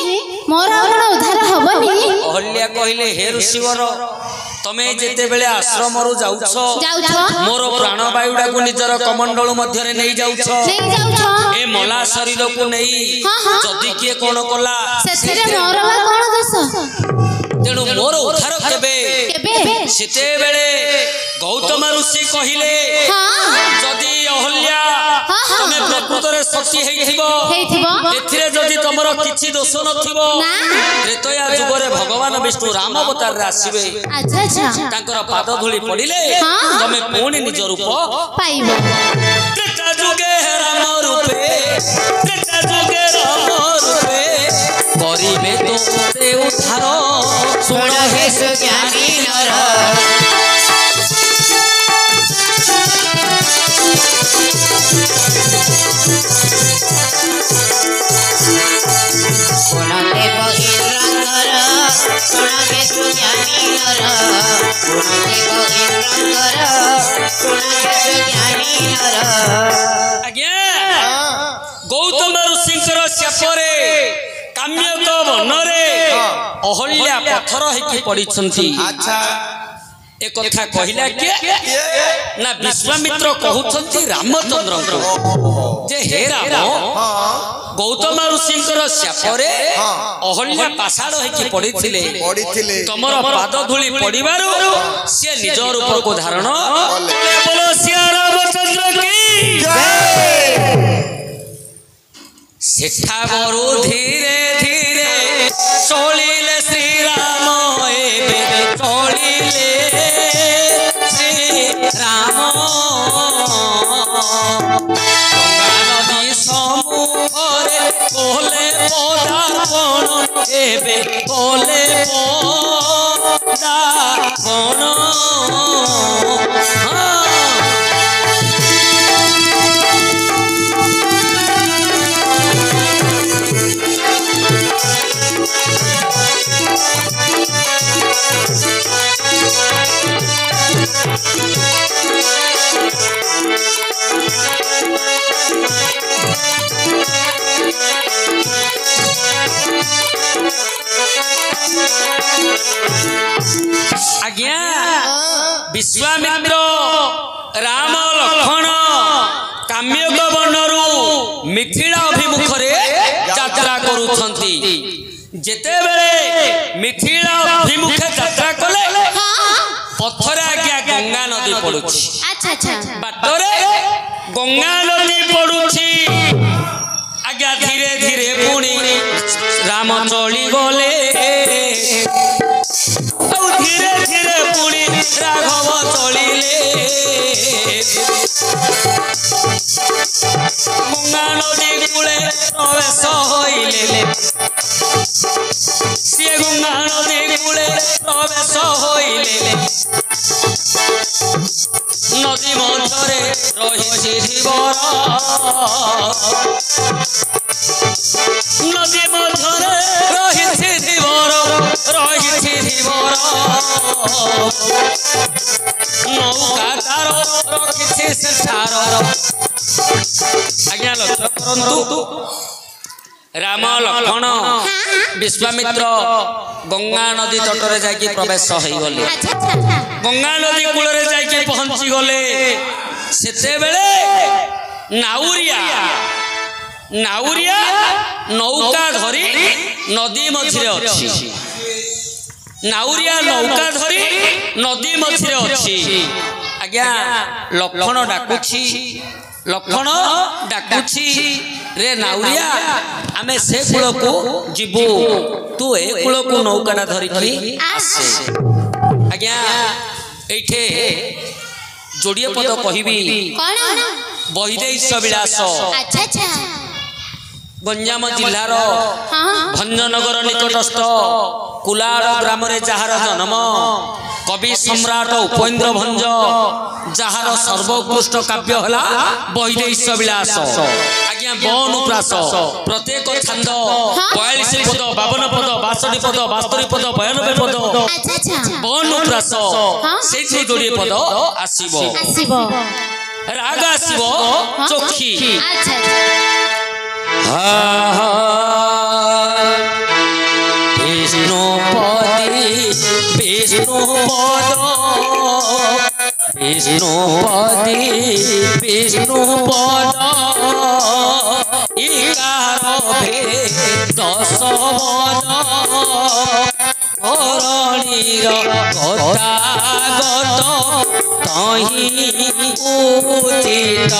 मोर आ कोन उद्धार हबनी ଅହଲ୍ୟା କହିଲେ हे ऋषिवर तमे जेतेबेले आश्रमरु जाउछ मोर प्राणवायुडाकु निजर कमंडल मध्यरे नै जाउछ ए मला शरीर को नै जदि के कोन कला सेथिरे मोर बा कोन दोष तेणु मोर उद्धार केबे सेतेबेले गौतम ऋषि कहिले जदि अहल्या तमे प्रकृतरे सती हेइथिबो एथिरे जदि तमरो किछि दोष नथिबो त्रेतया जुगरे भगवान विष्णु राम अवतार रे आसीबे अच्छा अच्छा तांकर पाद धूली पड़िले तमे पुणी निज रूप पाइबो त्रेता जुगे राम रूपे त्रेता जुगे राम रूपे करिबे तो ते उद्धार सुन हे सुज्ञानी नर गुणदेव इंद्रंगर सुन हे सुज्ञानी नर गुणदेव इंद्रंगर सुन हे सुज्ञानी नर आज्ञा गौतम ऋषिंकर शापरे काम्यक वनरे अहल्या पत्थर हेकि पड़िछंती अच्छा एक कथा कहिला के ना विश्वामित्र कहउछंती रामचंद्र को जे हे राम गौतम ऋषिंकर शापरे अहल्या पाषाण हेकि पड़िथिले तमर पाद धूली पड़िबारु से निज रूप को धारण बोलो सिया रामचंद्र की जय सेठा बरु धीरे धीरे चलिले श्री राम एबे चलिले श्री राम गंगा नदी समूहरे कोले पदार्पण एबे कोले पदार्पण आज्ञा विश्वामित्र राम लक्ष्मण काम्यक वनरु मिथिला अभिमुखरे यात्रा करूछंती ଯେତେବେଳେ ମିଥିଳା ଅଭିମୁଖେ ଯାତ୍ରା କଲେ ପଥରେ ଆଜ୍ଞା ଗଙ୍ଗା ନଦୀ ପଡୁଛି। ବାଟରେ ଗଙ୍ଗା ନଦୀ ପଡୁଛି ଆଜ୍ଞା ଧୀରେ ଧୀରେ ପୁଣି ରାମ ଚଳି ଗଲେ ଆଉ ଧୀରେ ଧୀରେ ପୁଣି ରାଘବ ଚଳିଲେ ଗଙ୍ଗା ନଦୀ କୂଳେ ପ୍ରବେଶ ହୋଇଲେ ସିଏ ଗଙ୍ଗା ନଦୀ କୂଳେ ପ୍ରବେଶ ହୋଇଲେ ନଦୀ ମଧ୍ୟରେ ରହିଛି ଧୀବର ନଦୀ ମଧ୍ୟରେ ରହିଛି ଧୀବର ନୌକା ତାର ରଖିଛି ସେ ସାର ଆଜ୍ଞା ଲକ୍ଷ୍ୟ କରନ୍ତୁ ରାମ ଲକ୍ଷ୍ମଣ ବିଶ୍ୱାମିତ୍ର ଗଙ୍ଗା ନଦୀ ତଟରେ ଯାଇକି ପ୍ରବେଶ ହେଇଗଲେ ଗଙ୍ଗା ନଦୀ କୂଳରେ ଯାଇକି ପହଞ୍ଚି ଗଲେ ସେତେବେଳେ ନାଉରିଆ ନୌକା ଧରି ନଦୀ ମଝିରେ ଅଛି ନାଉରିଆ ନୌକା ଧରି ନଦୀ ମଝିରେ ଅଛି ଆଜ୍ଞା ଲକ୍ଷ୍ମଣ ଡାକୁଛି ରେ ନାଉରିଆ ଆମେ ସେ କୂଳକୁ ଯିବୁ ତୁ ଏ କୂଳକୁ ନୌକାଟା ଧରିକି ଆସେ ଆଜ୍ଞା ଏଇଠି ଯୋଡ଼ିଏ ପଦ କହିବି ବୈଦେଶ ବିଳାସ ଗଞ୍ଜାମ ଜିଲ୍ଲାର ଭଞ୍ଜନଗର ନିକଟସ୍ଥ କୁଲାଳ ଗ୍ରାମରେ ଯାହାର ଜନ୍ମ କବି ସମ୍ରାଟ ଉପେନ୍ଦ୍ର ଭଞ୍ଜ ଯାହାର ସର୍ବୋତ୍କୃଷ୍ଟ କାବ୍ୟ ହେଲା ବୈଦେଶ ବିଳାସ ଆଜ୍ଞା ବନୁପ୍ରାସ ପ୍ରତ୍ୟେକ ଛାନ୍ଦ 42 ପଦ 52 ପଦ 62 ପଦ 72 ପଦ 92 ପଦ ବନୁପ୍ରାସ ସେଇଠି ଯୋଡ଼ିଏ ପଦ ଆସିବ ରାଗ ଆସିବ ଚୋଖି বিষ্ণু পদ ইকারভে দশ বদ ধরণীর গতাগত তহি উচিত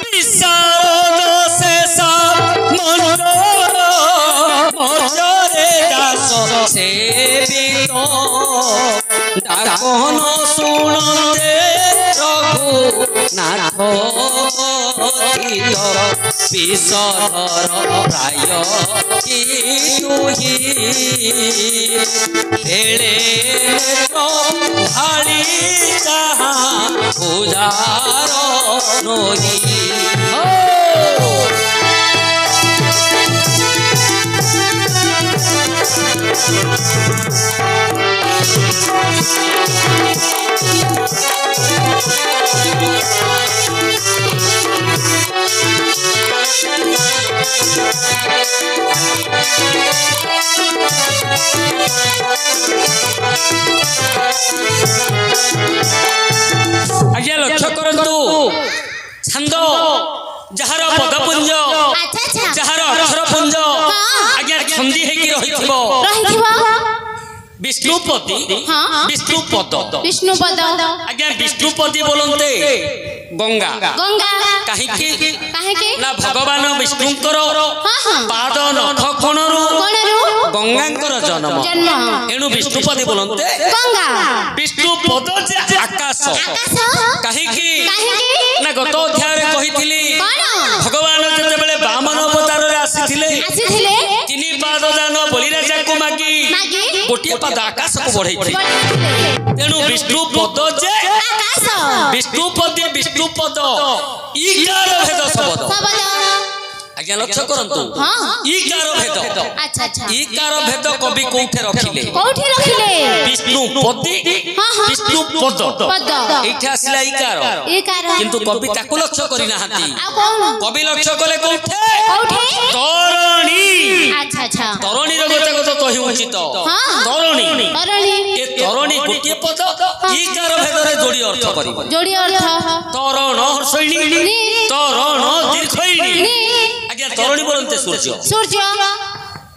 বিশারদ শেষ মঞ্জরে দাস সেবিত ডাকন শুনতে রঘুনাথ বিষধর প্রায় কি তুহি এড়ে ভাড়ি তাহা পূজার নহি আজ্ঞা লক্ষ্য করন্তু ছন্দ যাহার পদপুঞ্জ যাহার অক্ষরপুঞ্জ আজ্ঞা ছন্দি হেকি রহিথিব বিষ্ণুপতি বিষ্ণুপদ আজ্ঞা বিষ্ণুপতি বলন্তে গঙ্গা কাহিকি না ভগবান বিষ্ণুঙ্কর পাদ নখ কোণরু গঙ্গাঙ্কর জন্ম এণু বিষ্ণুপতি বলন্তে বিষ্ণুপদ যে আকাশ কাহিকি না গত অধ্যায়ে কহিছিলি ভগবান যেতেবেলে বামন অবতারে আসিଥିଲେ তিনি পাদ দান বলিরাজাକୁ মাগি গোটিয়ে পাদ আকাশକୁ বঢ়াইଥିଲେ তেণু বিষ্ণুপদ যে আকাশ বিষ্ণুপদ ইকার ভেদ শব্দ आज्ञा लक्ष्य करंतु ईकार भेद अच्छा अच्छा ईकार भेद कवि कोठे रखिले विष्णु पदी विष्णु पद एठा आसिला ईकार किंतु कवि ताकु लक्ष्य करि नाहंती कवि लक्ष्य कले कोठे तरणी अच्छा अच्छा तरणी रो गत कहि उचित तरणी ए तरणी गोटे पद ईकार भेद रे जोड़ी अर्थ करिवो तरण हर्षिणी तरण दीर्घिणी आज्ञा तरणी बोलते सूर्य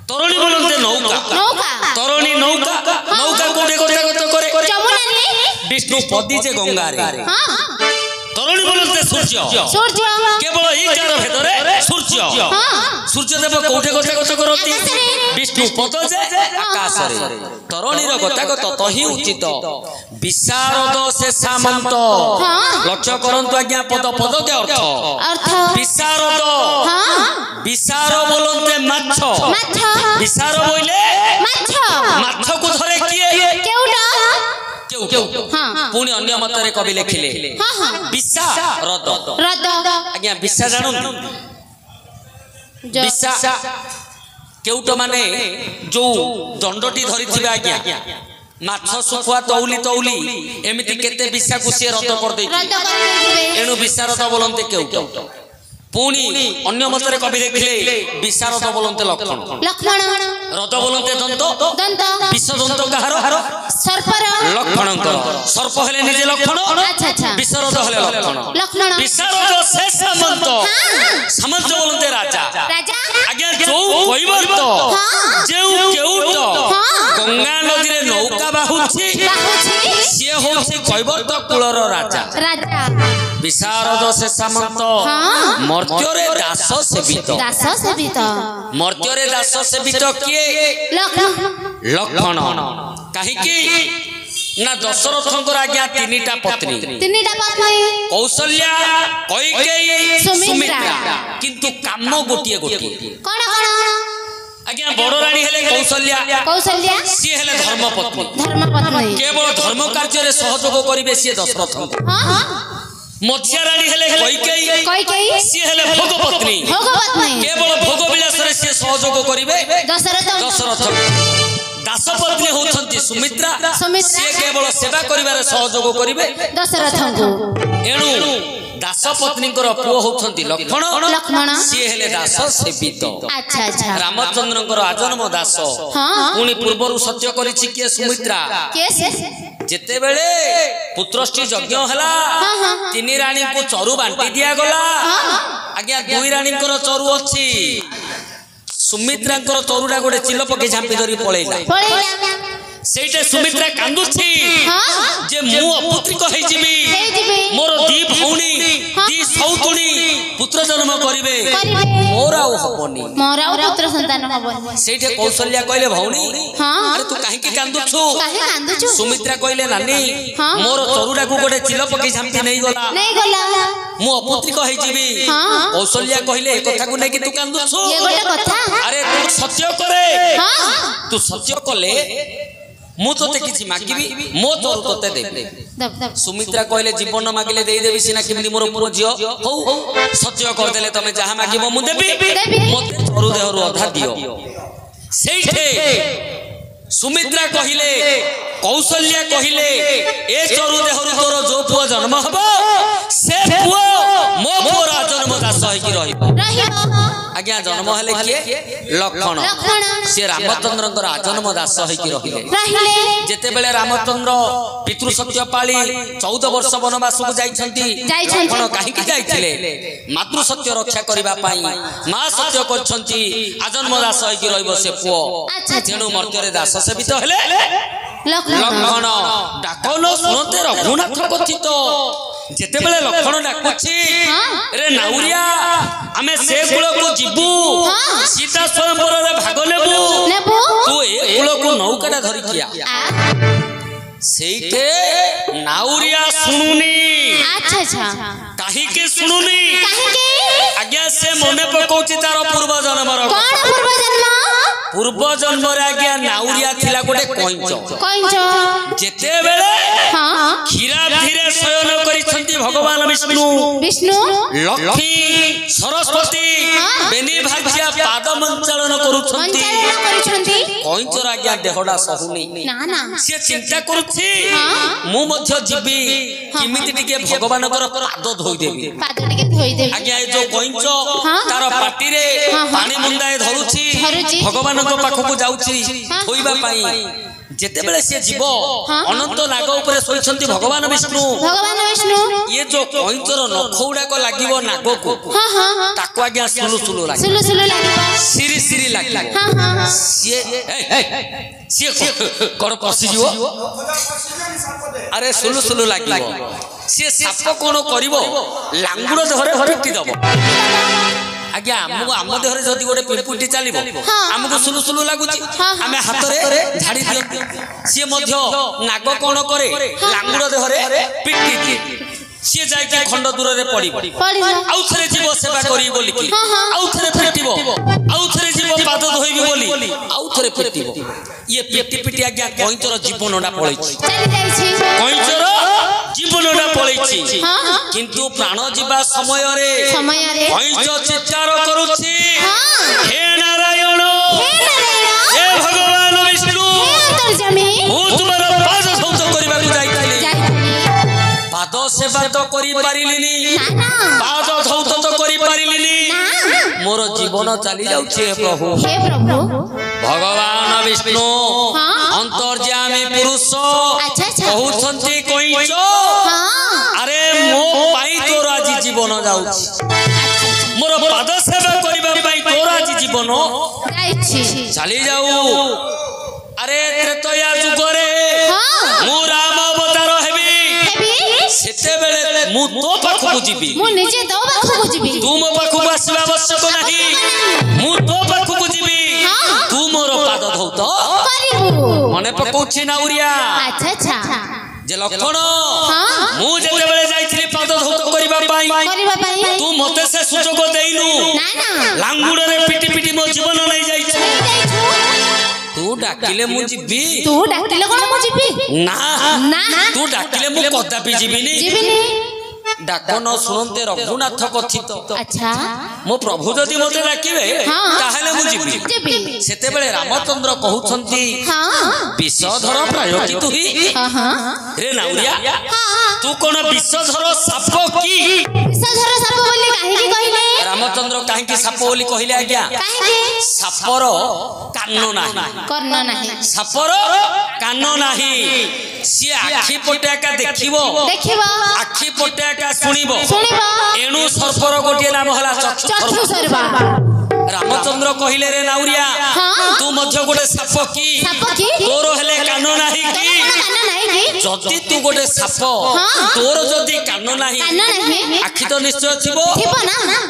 तरणी बोलते नौका तरणी नौका नौका कोठे गत करे विष्णु पदी जे गंगा रे तरुणी बोलते सूर्य केवल ईकार भेदरे सूर्य सूर्य देव कोठे गते गत करती विष्णु पद जे आकाश रे तरुणीर गतागत तहि उचित विशारद से सामंत लक्ष्य करंतु आज्ञा पद पद के अर्थ विशारद विशार बोलते माछ विशार बोले माछ को धरे किए पुणी अन्य मतरे कवि लिखिले विशा रद आज्ञा विशा जानू विशा केउट माने जो दंडटी धरी थिबे आज्ञा माछ सुखुआ तौली तौली एमिति केते विशा को से रद कर देई एनु विशारद बोलंते केउट पुणी अन्य मतरे कवि लिखिले विशारद बोलंते लक्षण रद बोलंते दंत विष दंत कहार सर्पर लक्षणकर सर्प हेले निजे लक्षण विशारद हेले लक्षण विशारद से सामंत सामंत बोलते राजा आज्ञा जो कैवर्त जेउ केउट गंगा नदी रे नौका बाहुछि से होछि कैवर्त कुलर राजा विशारद से सामंत मर्त्य रे दास सेवित मर्त्य रे दास सेवित किए लक्षण काहे कि ना दशरथंकर आज्ञा तीनिटा पत्नी कौशल्या कैकेयी सुमित्रा किंतु काम गोटिए गोटिए कोन आज्ञा बड़ रानी हेले कौशल्या सी हेले धर्मपत्नी केवल धर्म कार्य रे सहयोग करिवे सी दशरथ मध्या रानी हेले कैकेयी सी हेले भोगपत्नी केवल भोग विलास रे सी सहयोग करिवे दशरथ दासपत्नी होछंती सुमित्रा से केवल सेवा करिवारे सहयोग करिवे दशरथ एणु दासपत्नी पुओ होछंती लक्ष्मण से हेले दास सेवित अच्छा अच्छा रामचंद्रंकर आजन्म दास पुनी पूर्वरु सत्य करिछि के सुमित्रा जेते बेले पुत्रष्टि यज्ञ हला तीन रानी को चरु बांटी दिया गला आज्ञा दुई रानी को चरु अछि सुमित्रा चरुड़ा गोटे चिल पके झांपी धरी पळैला सेइटे सुमित्रा कांदुछि जे मु अपुत्रिक होई जिबी मोर दी भौणी दी सौतुणी पुत्र जन्म करिवे मोर आउ हबनी पुत्र संतान हबनी सेइटे कौशल्या कहले भौणी अरे तू काहे की कांदुछु सुमित्रा कहले नानी मोर चरुड़ा को गोटे चिल पके झांपी नहीं गला मु अपुत्रिक होई जिबी कौशल्या कहले ए कथा को नै कि तू कांदुछु ये गोटे कथा अरे तू सत्य करे तू सत्य कले मु तोते किछि मागिबी मो तोर तोते देबे सुमित्रा कहले जीवन मागिले देई देबी सिना किमदी मोर पुरो जियो हो सत्य कर देले तमे जहा मागिबो मु देबी मते चरु देहरु अधा दियो सेइठे सुमित्रा कहिले कौशल्या कहिले ए चरु देहरु तोर जो पुओ जन्म हबो से पुओ मो पुरा जन्म दास होई कि रहिबो आज्ञा जन्म हेले किए लक्ष्मण से रामचंद्रंकर आजन्म दास होई कि रहिले जेते बेले रामचंद्र पितृ सत्य पाली 14 वर्ष वनवास को जाइछंती लक्ष्मण काहे कि जाइथिले मातृ सत्य रक्षा करिबा पई मा सत्य करछंती आजन्म दास होई कि रहिबो से पुओ जेनु मर्त्य रे दास सेवित हेले लक्ष्मण डाकलो सुनते रघुनाथ कथित जेते बेले लक्ष्मण डाकुछि रे नाउरिया आमे से कुल को जिबू सीता स्वयंवर रे भाग लेबू तू ए कुल को नौकाटा धरि किया सेइते नाउरिया सुनुनी अच्छा अच्छा काहे के सुनुनी काहे के आज्ञा से मने पकोछि तार पूर्व जन्मर कोन पूर्व जन्म पूर्व जन्म रे आज्ञा नाउरिया थिला गोटे कइंच जेते बेले क्षीराब्धिरे शयन करिसंती भगवान विष्णु लक्ष्मी सरस्वती बेनी भाग्या पाद मंचलन करूछंती कइंचर आज्ञा देहडा सहुनी से चिंता करूछि मु मध्य जीवी किमिति टिके भगवान कर पाद धोई देबी आज्ञा जो कइंच तार पाटी रे पानी मुंदाए धरुछि भगवान को पाखकु जाउछि धोइबा पाई जेते बेले से जीव अनंत नाग ऊपर सोइछंती भगवान विष्णु ये जो कइंचर नखौडा को लागिवो नाग को ताको आज्ञा सुलु सुलु लागिवो सिरी सिरी लागिवो से कर पसी जीवो अरे सुलु सुलु लागिवो से साप कोन करिवो लांगुड़ धरे हरटी दबो आज्ञा आम देहरे जदि गोटे पिंपुटी चलो आमको सुलु सुलु लगुच आम हाथ में झाड़ी दियो सी नाग कौन करे लांगुड़ देहरे पिटी सी जाए खंड दूर में पड़ आउ थे जीव सेवा करी बोलिकी आउ थे पिटब आउ थे जीव पाद धोइबी बोली आउ थे पिटब ये पिटी पिटी आज्ञा कइंचर जीवनटा पळै कइंचर जीवनटा पळै किंतु प्राण जीवा समय रे कइंच चित्कार करूछि हे नारायण हे भगवान विष्णु मु तुमर पाद धौत करबा जाइतली पाद सेवा तो करी पारिलिनी पाद धौत तो करी पारिलिनी मोर जीवन चली जाउछि हे प्रभु भगवान विष्णु अंतर्यामी पुरुष कहउछंती कइंच अरे मो पाई तोर आज जीवन जाउछि मोर पाद सेवा करबा पाई तोर आज जीवन जाइछि चली जाऊ अरे त्रेतया जुग रे मु राम अवतार हेबी सेते बेले मु तो पाखकु जीबी मु निजे तो पाखकु जीबी तू मो पाखकु आसीबा आवश्यक नाही मु तो पाखकु जीबी तू मोर पाद धौत करिबु मने पकोछि नाउरिया अच्छा अच्छा जे लक्षण मु जेते बेले जाइथिली पाद धौत करबा पाई तू मते से सुजोग देइनु ना ना लांगुड़ रे पिटी पिटी मो जीवन नै जाइछ तू डाकिले मु जीबी तू डाकिले कोन मु जीबी ना ना तू डाकिले मु कदापि जीबिनी डाक न सुनते रघुनाथ कथित अच्छा मो प्रभु जदि मते डाकिबे ताहाले मु जीबी सेते बेले रामचंद्र कहउछंती विषधर प्रायोगी तू ही रे नाउरिया तू कोन विषधर साप की विषधर साप बोली काहे कहिले रामचंद्र काहे की साप बोली कहिले आज्ञा काहे सापर कान नाही कर्ण नाही सापर कान नाही सी आखी पटेका देखिबो आखी पटेका सुनिबो एणु सर्पर गोटे नाम हला चक्षु सर्पा रामचंद्र कहिले रे नाउरिया तू मध्य गोटे साप की तोर हेले कान नाही की जति तू गोटे साप तोर जदि कान नाही आखी तो निश्चय थिबो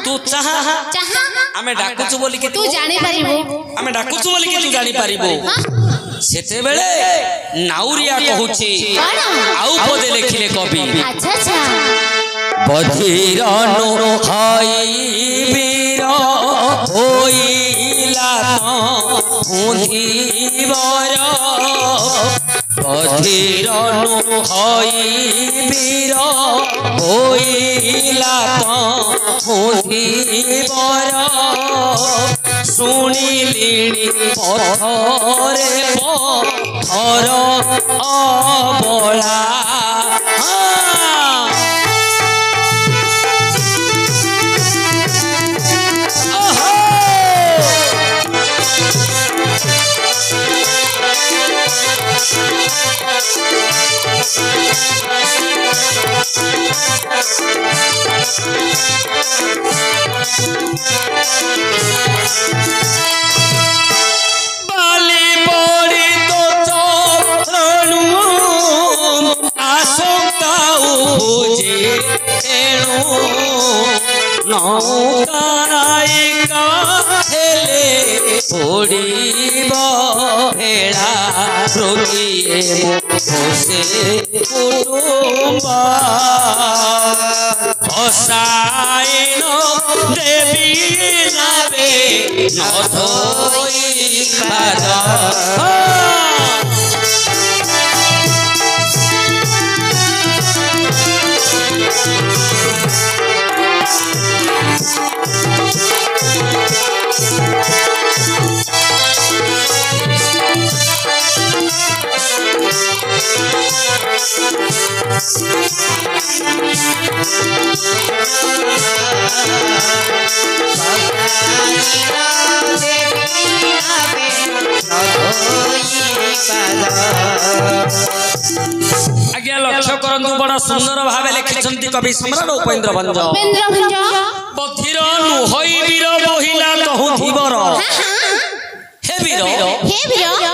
तू चाहा आमे डाकुछु बोली के तू जानि परिबो आमे डाकुछु बोली के तू जानि परिबो सेते बेले नाउरिया कहूची आउ पदे लिखिले कवि अच्छा अच्छा बधिरनु हई वीर होइला हुंधीवर बधिरनु हई वीर होइला हुंधीवर सुनिलिनी पथरे पथर अबला बाली पड़ी तो चरणु आशंका उजे एणु नौकारायिका हेले पड़िब भेड़ा ଗୋଟିଏ ସେ କୁଟୁମ୍ବ ଅସାଇନ ଦେବୀ ନାବେ ନଧୋଇ ପାଦ आज्ञा लक्ष्य करंतु बड़ा सुंदर भावे लिखिछंती कवि सम्राट उपेंद्र भंज बधिर नुहई वीर बहिला कहू धीवर हे वीर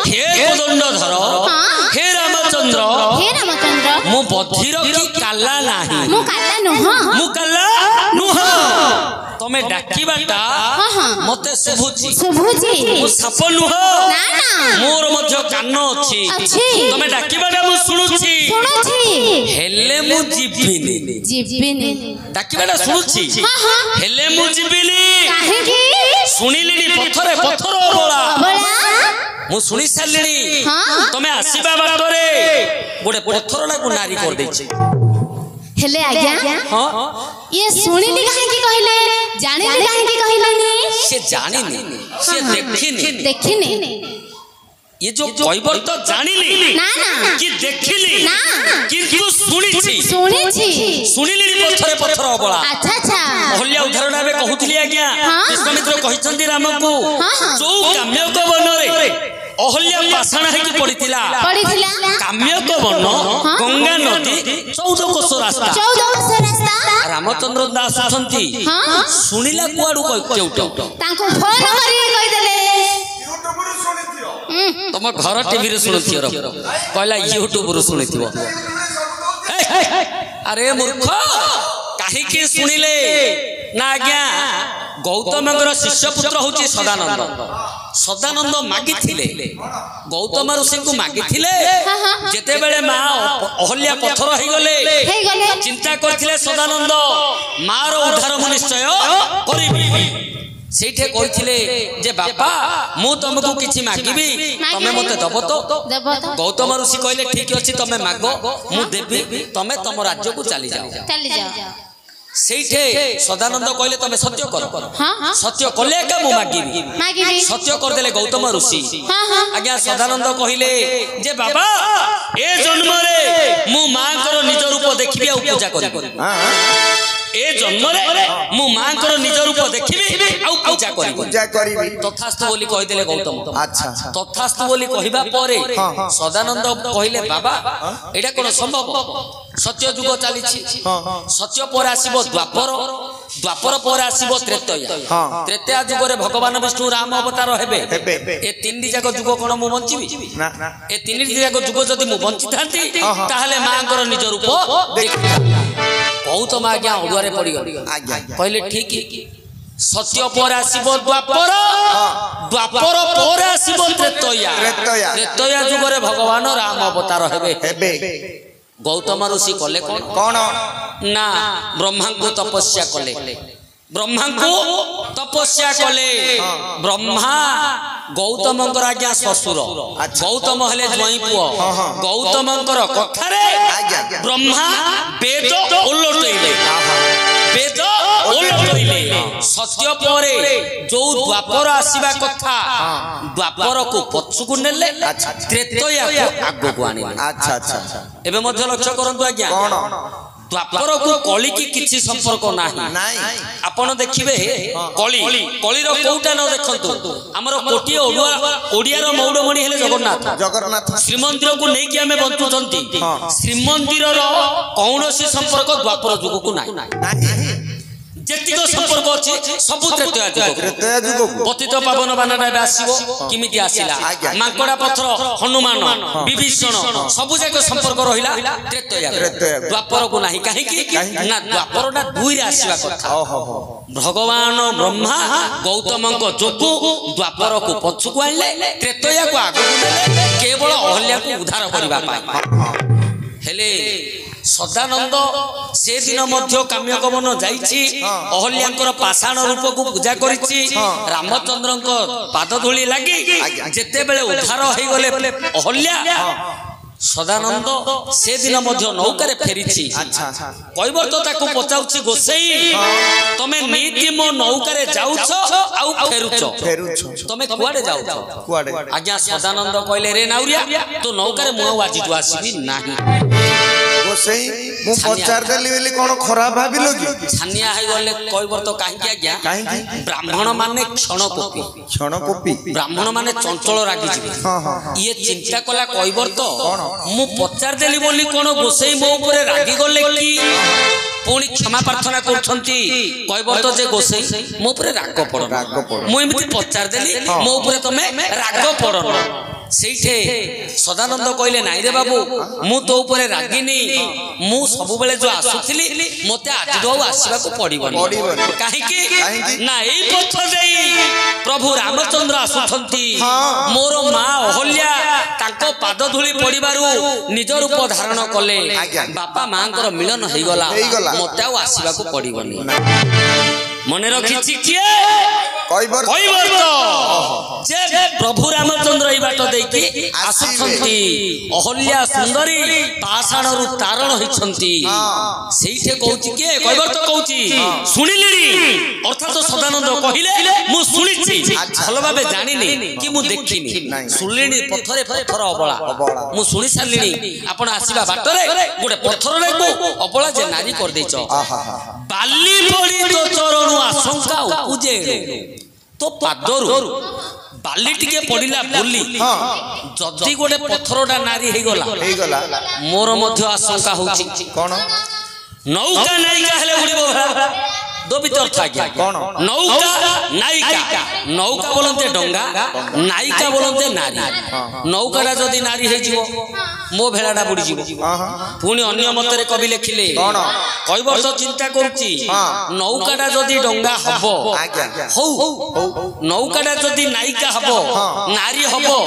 हे कोदंडधर हे रामचंद्र मु बधिर की काला नाही मु काला नुह तमे डाकिबाटा मते सुभुची मु साप नुह मोर मध्य कान अछि तमे डाकिबाटा मु सुनुची हेले मु जिबिनी डाकिबाटा सुनुची हेले मु जिबिनी काहे सुनिलिनी पत्थरे पत्थर बोला मु सुनी सालिनी तमे आसीबा बाटरे गोटे पत्थरला को नारी कर दैछि हेले आज्ञा हां ये सुनिली काहे की कहले जानिली काहे की कहलेनी से जानिनी से देखिनी ये जो कहबर तो जानिली ना कि देखिली किंतु सुनिछि सुनिली पत्थरे पत्थर बोला अच्छा अहल्या उदाहरण आबे कहउथली आज्ञा विश्वामित्र कहिसंती राम को जो काम्यक बनरे अहल्या पाषाण है कि पड़ीथिला काम्यक बन गंगा नदी 14 कोस रास्ता रामचंद्र दास आछंती सुनिला कुआडू केउटो ताको फोन करी कहि देले तुम घर टीवी रे सुनथियो कहला यूट्यूब रे सुनिथिबो अरे मूर्ख काहे के सुनिले ना आज्ञा गौतमଙ୍କର शिष्य पुत्र होची सदानंद मागिथिले गौतम ऋषि को मागिथिले जेते बेले मां अहल्या पत्थर हे गले चिंता करथिले सदानंद मां रो उद्धार मु निश्चय करिबी सेठे कहिथिले जे बापा मु तुमको किछि मागिबी तमे मते दबो तो गौतम ऋषि कहले ठीक अछि तमे मागो मु देबी तमे तम राज्य को चली जाओ सेठे सदानंद कहले तमे सत्य करो सत्य कले का मु मागिबी सत्य कर देले गौतम ऋषि आज्ञा सदानंद कहले जे बाबा ए जन्म रे मु मां कर निज रूप देखिबी आ पूजा करिबी ए जन्म रे मु मां कर निज रूप देखिबी आ पूजा करिबी तथास्तु बोली कहि देले गौतम अच्छा तथास्तु बोली कहिबा परे सदानंद कहले बाबा एटा कोन संभव सत्य युग चलीछि सत्य पर आसीबो द्वापर पर आसीबो त्रेतया युग रे भगवान विष्णु राम अवतार हेबे ए तीन जाक युग कोन मु बंचिबी ना ए तीन जाक युग जदी मु बंचि थांती ताहाले मांकर निज रूप देखि गौतम आज्ञा ओडुआरे पड़ी आज्ञा कहले ठीक सत्य पर आसीबो द्वापर पर आसीबो त्रेतया युग रे भगवान राम अवतार हेबे गौतम ऋषि कले कौन ना ब्रह्मा को तपस्या कले ब्रह्मा गौतम आज्ञा ससुर गौतम हेले ज्वाई पुओ गौतम कथारे ब्रह्मा वेद ओलटइले सत्य परे जो द्वापर आसीबा कथा द्वापर को पछुकु नेले त्रेतया को आगो को आनिले अच्छा एबे मध्य लक्ष्य करंतु आज्ञा द्वापर को कली की किछि संपर्क नाही आपण देखिबे कली रो कोउटा न देखंतु हमरो कोटिए ओडिया रो मौडमणि हेले जगन्नाथ श्रीमंदिर को नै कि हमें बंचुचंती श्रीमंदिर रो कौनसी संपर्क द्वापर जुग को नाही ଯେତିକ ସମ୍ପର୍କ ଅଛି ସବୁ ତ୍ରେତୟା ଯୁଗ ପତିତ ପାବନ ବାନାଟା ଏବେ ଆସିବ କେମିତି ଆସିଲା ମାଙ୍କଡା ପଥର ହନୁମାନ ବିଭୀଷଣ ସବୁ ଯାକ ସମ୍ପର୍କ ରହିଲା ତ୍ରେତୟା ଦ୍ୱାପରକୁ ନାହିଁ କାହିଁକି ନା ଦ୍ୱାପରଟା ଦୁଇରେ ଆସିବା କଥା ଭଗବାନ ବ୍ରହ୍ମା ଗୌତମଙ୍କ ଯୋଗୁ ଦ୍ୱାପରକୁ ପଛକୁ ଆଣିଲେ ତ୍ରେତୟାକୁ ଆଗକୁ ନେଲେ କେବଳ ଅହଲ୍ୟାକୁ ଉଦ୍ଧାର କରିବା ପାଇଁ ହେଲେ ସଦାନନ୍ଦ ସେ ଦିନ ମଧ୍ୟ କାମ୍ୟଗମନ ଯାଇଛି ଅହଲ୍ୟାଙ୍କର ପାଷାଣ ରୂପକୁ ପୂଜା କରିଛି ରାମଚନ୍ଦ୍ରଙ୍କ ପାଦ ଧୂଳି ଲାଗି ଯେତେବେଳେ ଉଦ୍ଧାର ହେଇଗଲେ ଅହଲ୍ୟା ସଦାନନ୍ଦ ସେ ଦିନ ମଧ୍ୟ ନୌକାରେ ଫେରିଛି କୈବର୍ତ୍ତ ତାକୁ ପଚାରୁଛି ଗୋସେଇ ତମେ ନିତି ମୋ ନୌକାରେ ଯାଉଛ ଆଉ ଫେରୁଛ ତମେ କୁଆଡେ ଯାଉଛ ଆଜ୍ଞା ସଦାନନ୍ଦ କହିଲେ ରେ ନାଉରିଆ ତୋ ନୌକାରେ ମୁଁ ଆଉ ଆଜିଠୁ ଆସିବି ନାହିଁ ଗୋସେଇ ମୁଁ ପଚାରିଦେଲି ବୋଲି କଣ ଖରାପ ଭାବିଲ କି ଛାନିଆ ହେଇଗଲେ କୈବର୍ତ୍ତ କାହିଁକି ଆଜ୍ଞା ବ୍ରାହ୍ମଣ ମାନେ କ୍ଷଣକୋପୀ ବ୍ରାହ୍ମଣ ମାନେ ଚଞ୍ଚଳ ରାଗିଯିବେ ଇଏ ଚିନ୍ତା କଲା କୈବର୍ତ୍ତ ମୁଁ ପଚାରିଦେଲି ବୋଲି କଣ ଗୋସେଇ ମୋ ଉପରେ ରାଗିଗଲେ କି ପୁଣି କ୍ଷମା ପ୍ରାର୍ଥନା କରୁଛନ୍ତି କୈବର୍ତ୍ତ ଯେ ଗୋସେଇ ମୋ ଉପରେ ରାଗ ପଡ ମୁଁ ଏମିତି ପଚାରିଦେଲି ମୋ ଉପରେ ତମେ ରାଗ ପଡ ସେଇଠେ ସଦାନନ୍ଦ କହିଲେ ନାଇଁ ରେ ବାବୁ ମୁଁ ତୋ ଉପରେ ରାଗିନି ମୁଁ ସବୁବେଳେ ଯୋଉ ଆସୁଥିଲି ମତେ ଆଜିଠୁ ଆଉ ଆସିବାକୁ ପଡିବନି କାହିଁକି ନା ଏଇ ପଥ ଦେଇ ପ୍ରଭୁ ରାମଚନ୍ଦ୍ର ଆସୁଛନ୍ତି ମୋର ମା ଅହଲ୍ୟା ତାଙ୍କ ପାଦ ଧୂଳି ପଡିବାରୁ ନିଜ ରୂପ ଧାରଣ କଲେ ବାପା ମାଙ୍କର ମିଳନ ହେଇଗଲା ମତେ ଆଉ ଆସିବାକୁ ପଡିବନି ମନେ ରଖିଛି କିଏ କୈବର୍ତ୍ତ ଯେ ପ୍ରଭୁ ରାମଚନ୍ଦ୍ର ଏଇ ବାଟ ଦେଇକି ଆସୁଛନ୍ତି ଅହଲ୍ୟା ସୁନ୍ଦରୀ ପାଷାଣରୁ ତାରଣ ହେଇଛନ୍ତି ସେଇଠି କହୁଛି କିଏ କୈବର୍ତ୍ତ କହୁଛି ଶୁଣିଲିଣି ଅର୍ଥାତ ସଦାନନ୍ଦ କହିଲେ ମୁଁ ଶୁଣିଛି ଭଲ ଭାବେ ଜାଣିନି କି ମୁଁ ଦେଖିନି ଶୁଣିଲିଣି ପଥରେ ପଥର ଅବଳା ମୁଁ ଶୁଣି ସାରିଲିଣି ଆପଣ ଆସିବା ବାଟରେ ଗୋଟେ ପଥରରେ ଅବଳା ଯେ ନାରୀ କରିଦେଇଛ ବାଲି ପଡି ତୋ ଚରଣୁ ଆଶଙ୍କା ଉପୁଜେ तो पादरू बाली टिके पड़िला बोली जदि गोटे पत्थरटा नारी हेगला मोर मध्य आशंका होची कोन नौका नायिका हेले उड़िबो दो भीतर था क्या नौका नायिका नौका बोलते डंगा नायिका बोलते नारी नौकाटा जदि नारी हे जीवो मो भेड़ाटा बुड़ी जीवो पुणी अन्य मतरे कवि लिखिले कईवर्ष चिंता करूची नौकाटा जदि डंगा हबो हौ नौकाटा जदि नायिका हबो नारी हबो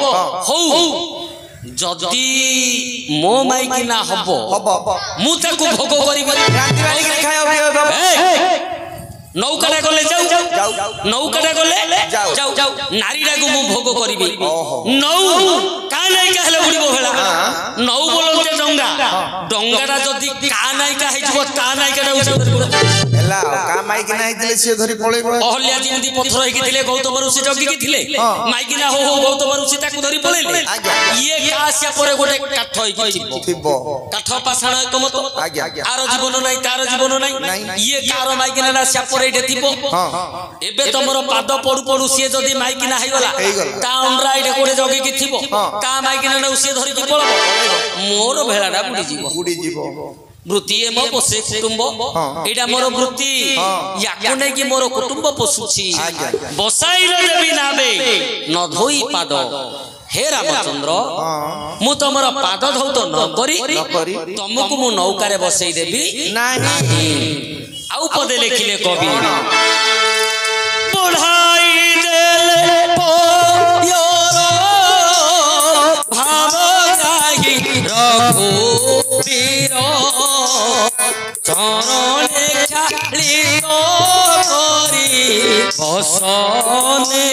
हौ जदि मो माइकी ना हबो मु ताकू भोग करिबि नौकाटा गले जाऊ नौकाटा गले जाऊ नारीटा को मु भोग करिबि नौ का नायिका हेले उड़िबो भेला नौ बोलते डंगा डंगाटा जदि का नायिका हेजबो ता नायिकाटा उछल हेला का माइकी नाही दिले से धरि पळेबो अहल्या जिंदी पत्थर हेकी थिले गौतम ऋषि जगी की थिले माइकी ना हो गौतम ऋषि ताकू धरि पळेले ये कासिया परे गोटे काठ हेकी थिबो काठ पाषाण एकमत आरो जीवन नाही तार जीवन नाही ये कार माइकी ना से परे एटे थिबो एबे तमरो पाद पडु पडु से जदी माइकी ना हेगला ता अंडरा एटे कोडे जगी की थिबो का माइकी ना से धरि की पळबो मोर भेलाडा बुडी जीवो वृत्ति मो पोषे कुटुंब एटा मोर वृत्ति याको नै कि मोर कुटुंब पोषुछि बसाइल देबी नाबे न धोई पाद हे रामचंद्र मु तमर पाद धौत न करी तुमको मु नौका रे बसई देबी नाही आउ पदे लिखिले कवि बढ़ाई देले पोयर भाव जाहि रघु वीर चरणे चालित करी बसने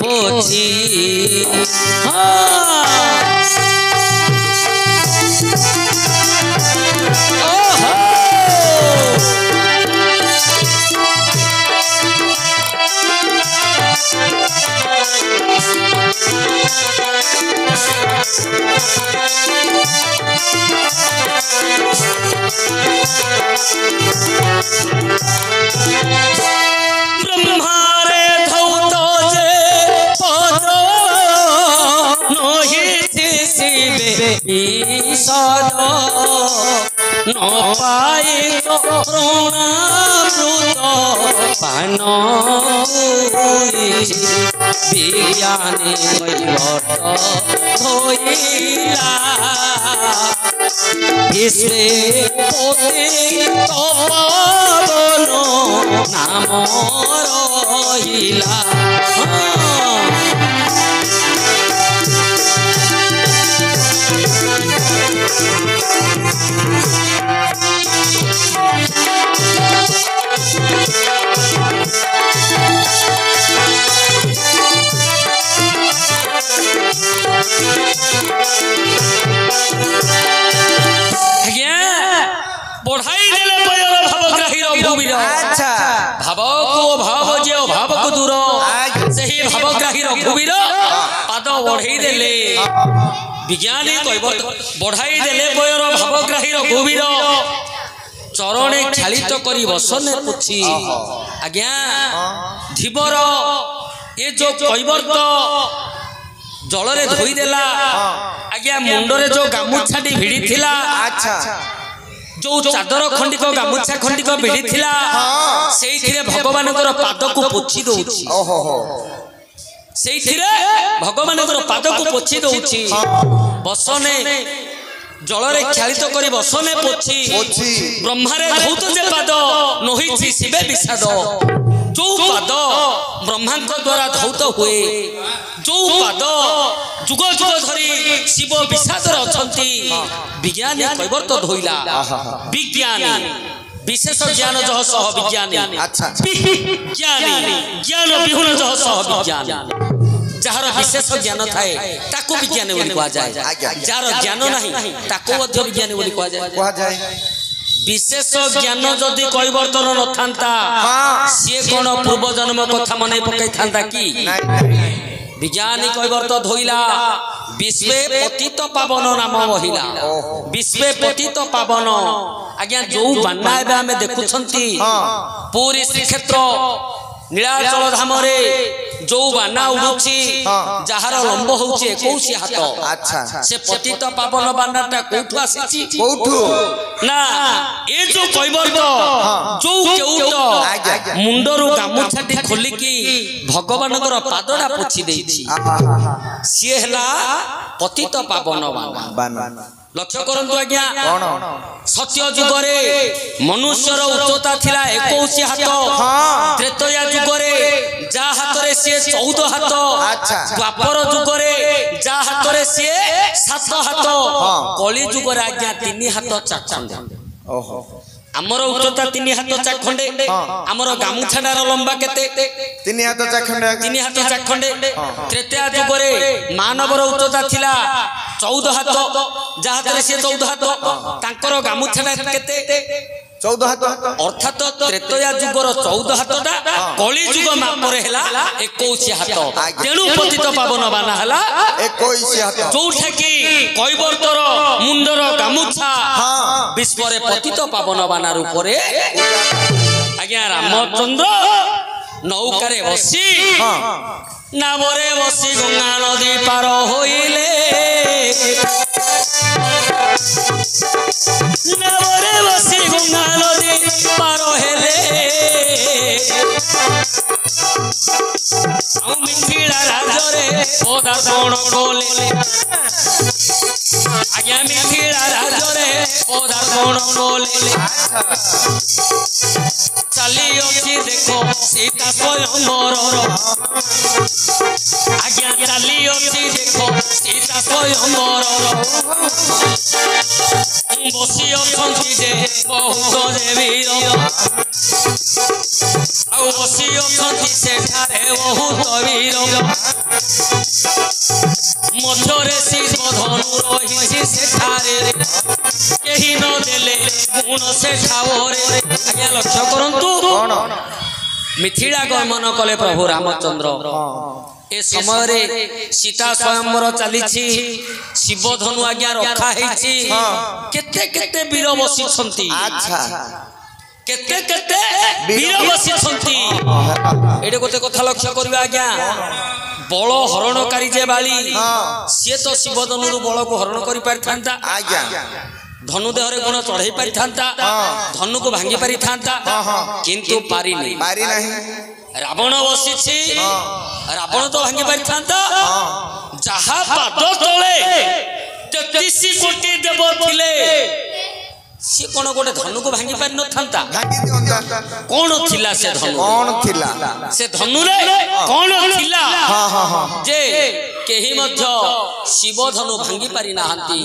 पोछि ब्रह्मारे धौत जे पद नहिति शिवे ईशद न पाए तृणामृत पान विज्ञानी कैवर्त धोइला विश्वे पतित पावन नाम रहिला। बढ़ाई देले बयर भावग्राहीर भूमिर अच्छा भाव को भाव जे भाव को दूर सही भावग्राहीर भूमिर पाद बढ़ाई देले विज्ञानी कैवर्त बढ़ाई देले बयर भावग्राहीर भूमिर चरणे छालित करी बसने पुछि आज्ञा धीवर ए जो कैवर्त जलरे धोई देला आज्ञा मुंडरे जो गामुछाटी भिड़ी थिला अच्छा जो चादर खंडिक गामुछा खंडिक भिड़ी थिला सेइथिरे भगवानकर पाद को पोछि दउछि ओहो सेइथिरे भगवानकर पाद को पोछि दउछि बसने जलरे ख्यालित करी बसने पोछि ब्रह्मारे धौत जे पाद नहिछि शिवे विषाद जो पाद ब्रह्मांक द्वारा धौत हुए जो पाद जुग जुग धरी शिव विषादर अछंती विज्ञानी कैवर्त धोइला विज्ञानी विशेष ज्ञान जह सह विज्ञानी अच्छा ज्ञानी ज्ञान विहुन जह सह विज्ञानी जार विशेष ज्ञान थाए ताको विज्ञानी बोली कहा जाए जार ज्ञान नहीं ताको मध्य विज्ञानी बोली कहा जाए विशेष ज्ञान जदि कैवर्तन न थांता सी कोन पूर्व जन्म कथा मन पकई थांता कि विज्ञानी कैवर्त धोइला विश्वे पतित पावन नाम महिला विश्वे पतित पावन आज्ञा जो बान्ना एबे हमें देखुछंती पूरी श्रीक्षेत्र नीलाचल धाम रे जो बाना उड़ुछि जहार लंब होउछि 21 हाथ अच्छा से पतित पावन बानाटा कोठु आसीछि कोठु ना ए जो कैवर्त जो केउट मुंडरू गामुछाटी खोलिकी भगवानकर पादडा पोछि देछि सी हला पतित पावन बाना लक्ष्य करंतु आज्ञा सत्य जुगरे मनुष्यर उच्चता थिला 21 हाथ त्रेतया जुगरे जा हाथ रे से 14 हाथ द्वापर जुगरे जा हाथ रे से 7 हाथ कली जुगरे आज्ञा 3 हाथ चाखंडे ओहो हमर उच्चता 3 हाथ चाखंडे हमर गामुछाडार लंबा केते 3 हाथ चाखंडे 3 हाथ चाखंडे त्रेतया जुगरे मानवर उच्चता थिला 14 हाथ जहां से 14 हाथ तांकर गामुछाडा केते 14 हाथ अर्थात त्रेतया जुगर 14 हाथटा कली जुग मापरे हला 21 हाथ तेणु पतित पावन बाना हला 21 हाथ जोठा कि कैवर्तर मुंडर गामुछा विश्वरे पतित पावन बाना रूपरे आज्ञा रामचंद्र नौकारे बसी नावरे बसी गंगा नदी पार होइले नावरे बसी गंगा नदी पार हेले मिथिला राजरे पदार्पण कले आज्ञा मिथिला राजरे पदार्पण कले चली अच्छी देखो सीता स्वयंवर आज्ञा चली अच्छी देखो सीता स्वयंवर बसी अच्छी जे बहुत देवीर आउ बसी अच्छी सेठारे बहुत वीर मझरे शिव धनु रही सेठारे केही न देले गुण सेठावरे आज्ञा लक्ष्य करंतु मिथिला गमन कले प्रभु रामचंद्र ए समय रे सीता स्वयंवर चलीछि शिव धनु आज्ञा रखा हेछि केते केते वीर बसी छंती अच्छा केते केते वीर बसी छंती एडे गोटे कथा लक्ष्य करबा आज्ञा बल हरणकारी जे बाली से तो शिव धनुरु बल को हरण करि पारथांता आज्ञा ଧନୁ ଦେହରେ ଗୁଣ ଚଢେଇ ପାରିଥାନ୍ତା, ଧନୁକୁ ଭାଙ୍ଗି ପାରିଥାନ୍ତା, କିନ୍ତୁ ପାରିନି। ରାବଣ ବସିଛି, ରାବଣ ତ ଭାଙ୍ଗି ପାରିଥାନ୍ତା। ଯାହା ପାଦ ତଳେ 33 କୋଟି ଦେବ ଥିଲେ, ସିଏ କଣ ଗୋଟେ ଧନୁକୁ ଭାଙ୍ଗି ପାରି ନଥାନ୍ତା? କଣ ଥିଲା ସେ ଧନୁ? ସେ ଧନୁରେ କଣ ଥିଲା ଯେ କେହି ମଧ୍ୟ ଶିବ ଧନୁ ଭାଙ୍ଗି ପାରି ନାହାନ୍ତି?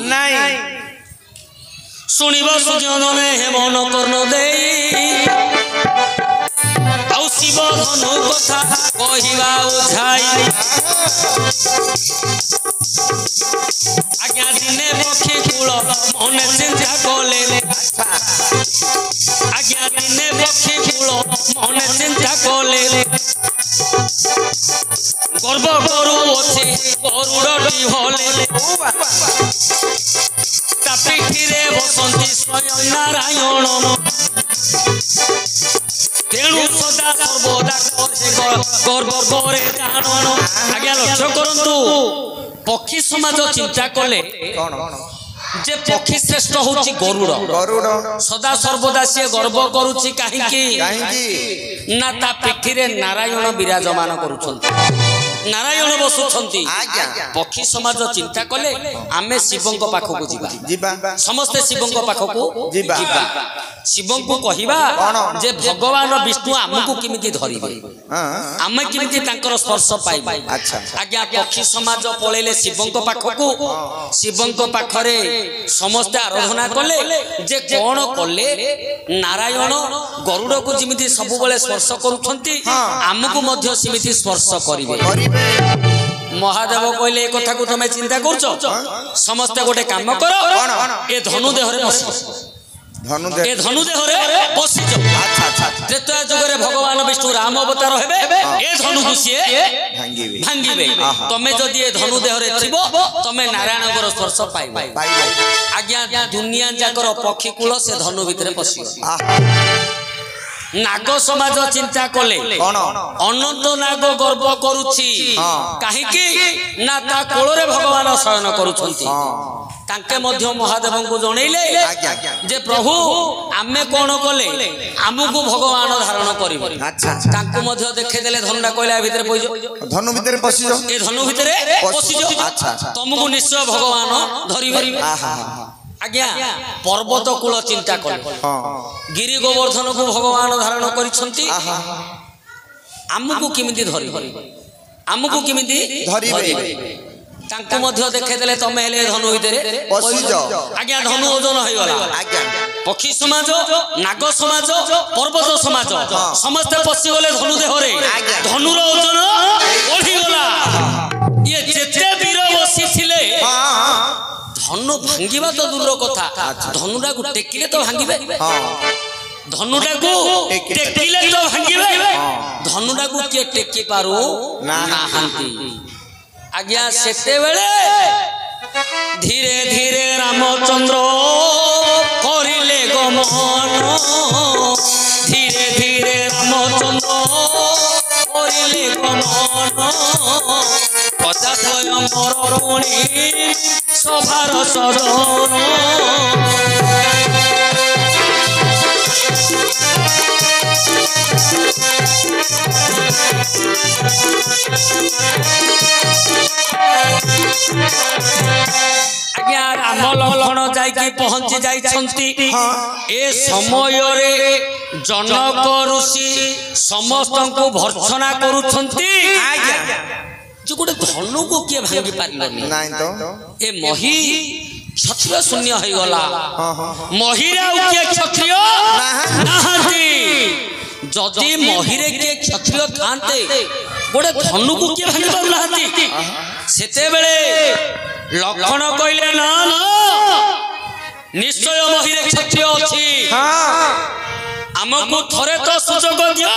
ଶୁଣିବ ସୁଜନରେ ହେମନ କର୍ଣ୍ଣ ଦେଇ, ଆଉ ଶିବ ଧନୁ କଥା କହିବା ଉଝାଇ। ଆଜ୍ଞା ଦିନେ ପକ୍ଷୀ କୂଳ ମନେ ଚିନ୍ତା କଲେ, ଆଜ୍ଞା ଦିନେ ପକ୍ଷୀ କୂଳ ମନେ ଚିନ୍ତା କଲେ, ଗର୍ବ କରୁଅଛି ଗରୁଡ଼ଟି ଭଲେ, ତା ପିଠିରେ ବସନ୍ତି ସ୍ୱୟଂ ନାରାୟଣ, ତେଣୁ ସଦା ସର୍ବଦା ଗର୍ବ କରେ ଜାଣନ। ଆଜ୍ଞା ଲକ୍ଷ୍ୟ କରନ୍ତୁ, ପକ୍ଷୀ ସମାଜ ଚିନ୍ତା କଲେ ଯେ ପକ୍ଷୀ ଶ୍ରେଷ୍ଠ ହଉଛି ଗରୁଡ଼। ସଦା ସର୍ବଦା ସିଏ ଗର୍ବ କରୁଛି କାହିଁକି ନା ତା ପିଠିରେ ନାରାୟଣ ବିରାଜମାନ କରୁଛନ୍ତି, ନାରାୟଣ ବସୁଛନ୍ତି। ପକ୍ଷୀ ସମାଜ ଚିନ୍ତା କଲେ ଆମେ ଶିବଙ୍କ ପାଖକୁ ଯିବା, ସମସ୍ତେ ଶିବଙ୍କ ପାଖକୁ ଯିବା, ଶିବଙ୍କୁ କହିବା ଯେ ଭଗବାନ ବିଷ୍ଣୁ ଆମକୁ କେମିତି ଧରିବେ, ଆମେ କେମିତି ତାଙ୍କର ସ୍ପର୍ଶ ପାଇବା। ଆଜ୍ଞା ପକ୍ଷୀ ସମାଜ ପଳେଇଲେ ଶିବଙ୍କ ପାଖକୁ, ଶିବଙ୍କ ପାଖରେ ସମସ୍ତେ ଆରାଧନା କଲେ ଯେ କଣ କଲେ ନାରାୟଣ ଗରୁଡ଼କୁ ଯେମିତି ସବୁବେଳେ ସ୍ପର୍ଶ କରୁଛନ୍ତି, ଆମକୁ ମଧ୍ୟ ସେମିତି ସ୍ପର୍ଶ କରିବେ। ମହାଦେବ କହିଲେ ଏ କଥାକୁ ତମେ ଚିନ୍ତା କରୁଛ, ସମସ୍ତେ ଗୋଟେ କାମ କର, ଏ ଧନୁ ଦେହରେ ବସ, ଏ ଧନୁ ଦେହରେ ବସିଛ। ତ୍ରେତୟା ଯୁଗରେ ଭଗବାନ ବିଷ୍ଣୁ ରାମ ଅବତାର ହେବେ, ଏ ଧନୁକୁ ସିଏ ଭାଙ୍ଗିବେ। ତମେ ଯଦି ଏ ଧନୁ ଦେହରେ ଥିବ, ତମେ ନାରାୟଣଙ୍କର ସ୍ପର୍ଶ ପାଇବ। ଆଜ୍ଞା ଦୁନିଆ ଯାକର ପକ୍ଷୀ କୂଳ ସେ ଧନୁ ଭିତରେ ପଶିବ। ନାଗ ସମାଜ ଚିନ୍ତା କଲେ ଅନନ୍ତ ନାଗ ଗର୍ବ କରୁଛି କାହିଁକି ନା ତା କୋଳରେ ଭଗବାନ ଶୟନ କରୁଛନ୍ତି। ତାଙ୍କେ ମଧ୍ୟ ମହାଦେବଙ୍କୁ ଜଣେଇଲେ ଯେ ପ୍ରଭୁ ଆମେ କଣ କଲେ ଆମକୁ ଭଗବାନ ଧାରଣ କରିବେ। ତାଙ୍କୁ ମଧ୍ୟ ଦେଖେଇଦେଲେ ଧନୁଟା କହିଲା ଏ ଭିତରେ ପଶିଯ, ଧନୁ ଭିତରେ ପଶିଯ, ଏ ଧନୁ ଭିତରେ ପଶିଯ, ତମକୁ ନିଶ୍ଚୟ ଭଗବାନ ଧରିବେ। ଆଜ୍ଞା ପର୍ବତ କୂଳ ଚିନ୍ତା କଲେ, ଗିରି ଗୋବର୍ଦ୍ଧନକୁ ଭଗବାନ ଧାରଣ କରିଛନ୍ତି, ଆମକୁ କେମିତି ଧରିବେ, ଆମକୁ କେମିତି ଧରିବେ। ତାଙ୍କୁ ମଧ୍ୟ ଦେଖେଇଦେଲେ ତମେ ହେଲେ ଧନୁ ଭିତରେ ପଶିଯ। ଆଜ୍ଞା ଧନୁ ଓଜନ ହେଇଗଲା। ପକ୍ଷୀ ସମାଜ, ନାଗ ସମାଜ, ପର୍ବତ ସମାଜ ସମସ୍ତେ ପଶିଗଲେ ଧନୁ ଦେହରେ, ଧନୁର ଓଜନ ବଢିଗଲା। ଇଏ ଯେତେ ବୀର ବସିଥିଲେ ଧନୁ ଭାଙ୍ଗିବା ତ ଦୂର କଥା, ଧନୁଟାକୁ ଟେକିଲେ ତ ଭାଙ୍ଗିବେ, ଧନୁଟାକୁ ଟେକିଲେ ତ ଭାଙ୍ଗିବେ, ଧନୁଟାକୁ କିଏ ଟେକି ପାରୁ ନାହାନ୍ତି। ଆଜ୍ଞା ସେତେବେଳେ ଧୀରେ ଧୀରେ ରାମଚନ୍ଦ୍ର କରିଲେ ଗମନ, ଧୀରେ ଧୀରେ ରାମଚନ୍ଦ୍ର କରିଲେ ଗମନ, କଥା ସ୍ୱୟଂବର ପୁଣି ସଭାର ସଦନ। ଆଜ୍ଞା ରାମ ଲକ୍ଷ୍ମଣ ଯାଇକି ପହଞ୍ଚି ଯାଇଛନ୍ତି। ଏ ସମୟରେ ଜନକ ଋଷି ସମସ୍ତଙ୍କୁ ଭର୍ତ୍ସନା କରୁଛନ୍ତି ଯେ ଗୋଟେ ଧନୁକୁ କିଏ ଭାଙ୍ଗି ପାରିଲାନି। ଏ ମହି କ୍ଷତ୍ରିୟ ଶୂନ୍ୟ ହେଇଗଲା, ମହିରେ ଆଉ କିଏ କ୍ଷତ୍ରିୟ ନାହାନ୍ତି। ଯଦି ମହିରେ କିଏ କ୍ଷତ୍ରିୟ ଥାନ୍ତେ ଗୋଟେ ଧନୁକୁ କିଏ ଭାଙ୍ଗି ପାରୁନାହାନ୍ତି। ସେତେବେଳେ ଲକ୍ଷ୍ମଣ କହିଲେ ନା ନା ନିଶ୍ଚୟ ମହିରେ କ୍ଷତ୍ରିୟ ଅଛି, ଆମକୁ ଥରେ ତ ସୁଯୋଗ ଦିଅ,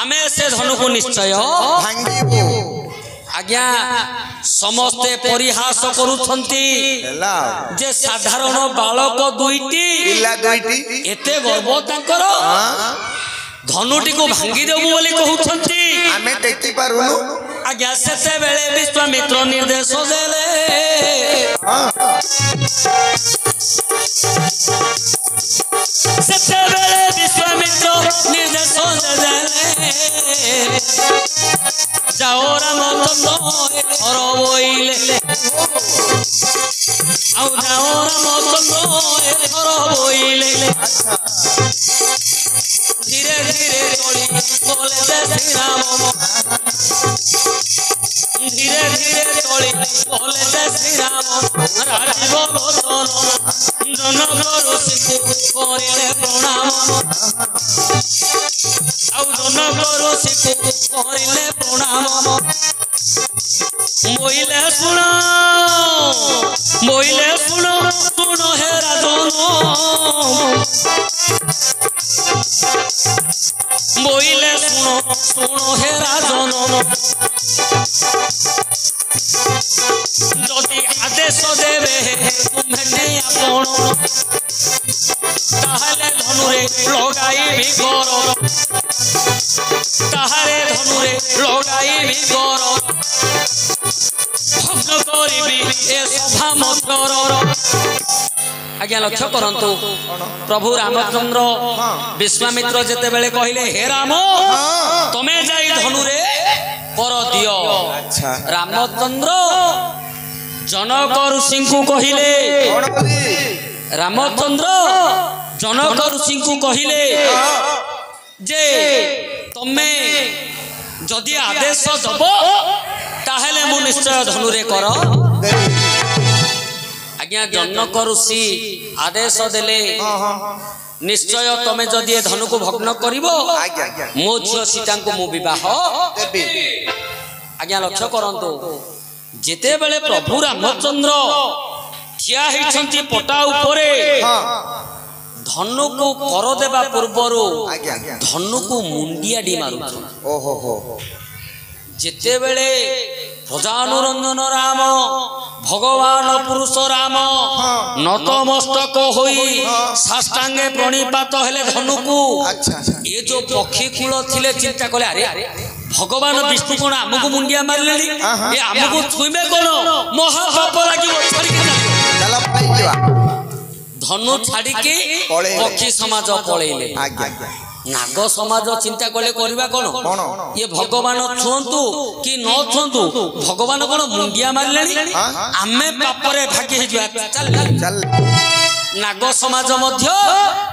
ଆମେ ସେ ଧନୁକୁ ନିଶ୍ଚୟ ଭାଙ୍ଗିବୁ। ଆଜ୍ଞା ସମସ୍ତେ ପରିହାସ କରୁଛନ୍ତି ଯେ ସାଧାରଣ ବାଳକ ଦୁଇଟି, ଏତେ ଗର୍ବ ତାଙ୍କର, ଧନୁଟିକୁ ଭାଙ୍ଗିଦେବୁ ବୋଲି କହୁଛନ୍ତି, ଆମେ ଟେକି ପାରୁନୁ। ଆଜ୍ଞା ସେତେବେଳେ ବିଶ୍ୱାମିତ୍ର ନିର୍ଦ୍ଦେଶ ଦେଲେ যাও রামচন্দ্র এথর বইলে আউ যাও রামচন্দ্র এথর বইলে ধীরে ধীরে চলি বলে যে শ্রীরাম ধীরে ধীরে চলি বলে যে শ্রীরাম রাজীব লোচন জনকর শিশু করিলে প্রণাম আউ জনকর শিশু করিলে প্রণাম বইলে শুণ শুণ হে রাজন বইলে শুণ হে রাজন যদি আদেশ দেবে তুমি আপন তাহলে ধনুরে লগাইবি কর তাহারে ধনুরে লগাইবি কর ভগ্ন করিবি এ সভা মন্ত্রর। আজ্ঞা লক্ষ্য করন্তু প্রভু রামচন্দ্র বিশ্বামিত্র যেতেবেলে কহিলে হে রাম তমে যাই ধনুরে কর দিও। রামচন্দ্র জনক ঋষিଙ୍କୁ কহিলে রামচন্দ্র জনক ঋষিଙ୍କୁ কহিলে যে তমে যদি আদেশ দব তাহলে মু নিশ্চয় ধনুরে কর। আজ্ঞা জনক ঋষি আদেশ দেলে নিশ্চয় তমে যদি এ ধনুকু ভগ্ন করিব মো ঝিও সীতাଙ୍କୁ মু বিবাহ দেবি। আজ্ঞা লক্ষ্য করন্তু যেতেবেলে প্রভু রামচন্দ্র ঠিয়া হইছন্তি পটা উপরে ধনুকু কর দেবা পূର୍ବରୁ ধনুকু ମୁଣ୍ଡିଆଡି ମାରୁଛୁ। ଯେତେବେଳେ ପ୍ରଜାନୁରଞ୍ଜନ ରାମ ଭଗବାନ ପୁରୁଷ ରାମ ନତମସ୍ତକ ହୋଇ ସାଷ୍ଟାଙ୍ଗେ ପ୍ରଣିପାତ ହେଲେ ଧନୁକୁ ଏ ଯୋଉ ପକ୍ଷୀ କୂଳ ଥିଲେ ଚିନ୍ତା କଲେ ଆରେ ଭଗବାନ ବିଷ୍ଣୁ କଣ ଆମକୁ ମୁଣ୍ଡିଆ ମାରିଲେଣି ଏ ଆମକୁ ଛୁଇଁବେ କଣ ମହାପାପ ଲାଗିବ ଧନୁ ଛାଡିକି ପକ୍ଷୀ ସମାଜ ପଳେଇଲେ। ନାଗ ସମାଜ ଚିନ୍ତା କଲେ କରିବା କଣ ଇଏ ଭଗବାନ ଛୁଅନ୍ତୁ କି ନ ଛୁଅନ୍ତୁ ଭଗବାନ କଣ ମୁଣ୍ଡିଆ ମାରିଲେଣି ଆମେ ପାପରେ ଭାଗି ହେଇଯିବା ଚାଲ। ନାଗ ସମାଜ ମଧ୍ୟ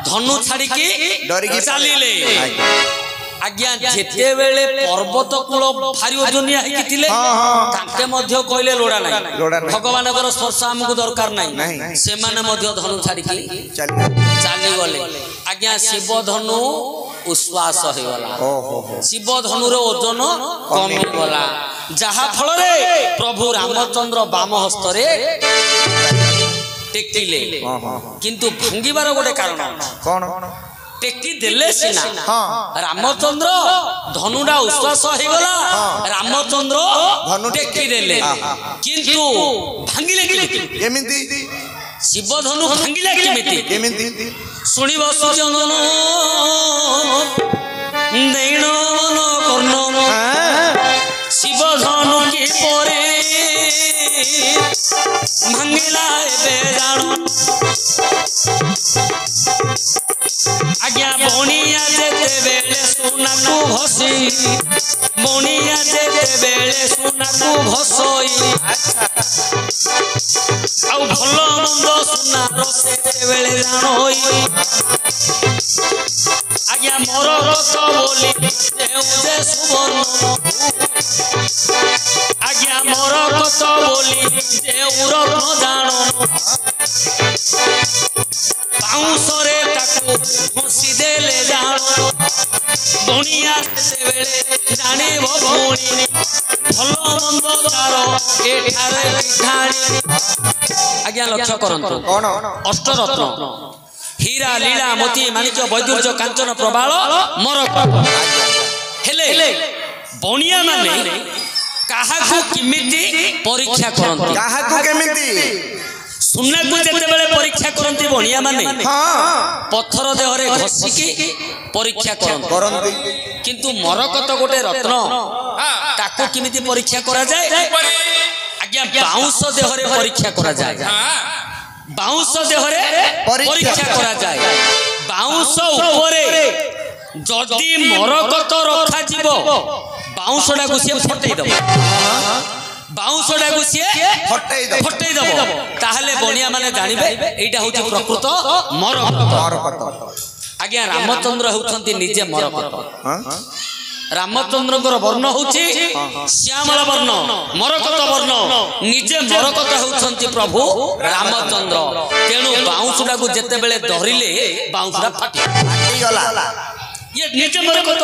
ଧନୁ ଛାଡିକି ଚାଲିଲେ। ଆଜ୍ଞା ଯେତେବେଳେ ପର୍ବତ କୂଳ ଭାରି ଓଜନିଆ ହେଇକି ଥିଲେ ତାଙ୍କେ ମଧ୍ୟ କହିଲେ ଲୋଡ଼ା ନାହିଁ ଭଗବାନଙ୍କର ସ୍ପର୍ଶ ଆମକୁ ଦରକାର ନାହିଁ ସେମାନେ ମଧ୍ୟ ଧନୁ ଛାଡିକି ଚାଲିଗଲେ। ଆଜ୍ଞା ଶିବ ଧନୁ ଉଶ୍ୱାସ ହେଇଗଲା ଶିବ ଧନୁର ଓଜନ କମିଗଲା ଯାହା ଫଳରେ ପ୍ରଭୁ ରାମଚନ୍ଦ୍ର ବାମ ହସ୍ତରେ ଟେକିଲେ। କିନ୍ତୁ ଭାଙ୍ଗିବାର ଗୋଟେ କାରଣ କଣ টেকি দেলে সিনা রামচন্দ্র ধনুটা উশ্বাস হয়েগলা রামচন্দ্র টেকি দেলে কিন্তু ভাঙ্গিলে কেমিতি শিব ধনু ভাঙ্গিলে কেমিতি শুনিব সুজনন দেইণ মন কর্ণ শিব ধনু কি পরে ভাঙ্গিলা এবে জাণ। আজ্ঞা বনিয়া যেতে বেলে সোনাকু ভসি বনিয়া যেতে বেলে সোনাকু ভসই আউ ভাল মন্দ সোনার সেতেবেলে জাণই। আজ্ঞা মোর রত বলি দেউ যে সুবর্ণ আজ্ঞা মোর কত বলি দেউ রত্ন জাণ বাউঁশরে তাকু ঘষি দেলে জাণ বনিয়া সেতেবেলে জানিব ভৌণী ভাল মন্দ তার এঠারে বিধানী। আজ্ঞা লক্ষ্য করন্তু অষ্টরত্ন হীরা লীলা মোতি মানিক্য বৈদুর্য কাঞ্চন প্রবাল মরক হেলে বনিয়া মানে কাহাকু কিমিতি পরীক্ষা করନ୍ତି কাহাকু কেমিতি ସୁନାକୁ ଯେତେବେଳେ ପରୀକ୍ଷା କରନ୍ତି ବଣିଆ ମାନେ ପଥର ଦେହରେ ଘଷିକି ପରୀକ୍ଷା କରନ୍ତି କିନ୍ତୁ ମରକତ ଗୋଟେ ରତ୍ନ ତାକୁ କେମିତି ପରୀକ୍ଷା କରାଯାଏ ଆଜ୍ଞା ବାଉଁଶ ଦେହରେ ପରୀକ୍ଷା କରାଯାଏ ବାଉଁଶ ଦେହରେ ପରୀକ୍ଷା କରାଯାଏ ବାଉଁଶ ଉପରେ ଯଦି ମରକତ ରଖାଯିବ ବାଉଁଶଟାକୁ ସିଏ ଫଟେଇ ଦବ ବାଉଁଶଟାକୁ ସିଏ ଫଟେଇ ଦବ ତାହେଲେ ବଣିଆ ମାନେ ଜାଣିବେ ଏଇଟା ହଉଛି ପ୍ରକୃତ ମରକତ। ଆଜ୍ଞା ରାମଚନ୍ଦ୍ର ହେଉଛନ୍ତି ନିଜେ ମରକତ। ରାମଚନ୍ଦ୍ରଙ୍କର ବର୍ଣ୍ଣ ହଉଛି ଶ୍ୟାମଳ ବର୍ଣ୍ଣ ମରକତ ବର୍ଣ୍ଣ ନିଜେ ମରକତ ହେଉଛନ୍ତି ପ୍ରଭୁ ରାମଚନ୍ଦ୍ର। ତେଣୁ ବାଉଁଶଟାକୁ ଯେତେବେଳେ ଧରିଲେ ବାଉଁଶଟା ଫାଟିଗଲା। ये निजे मरकत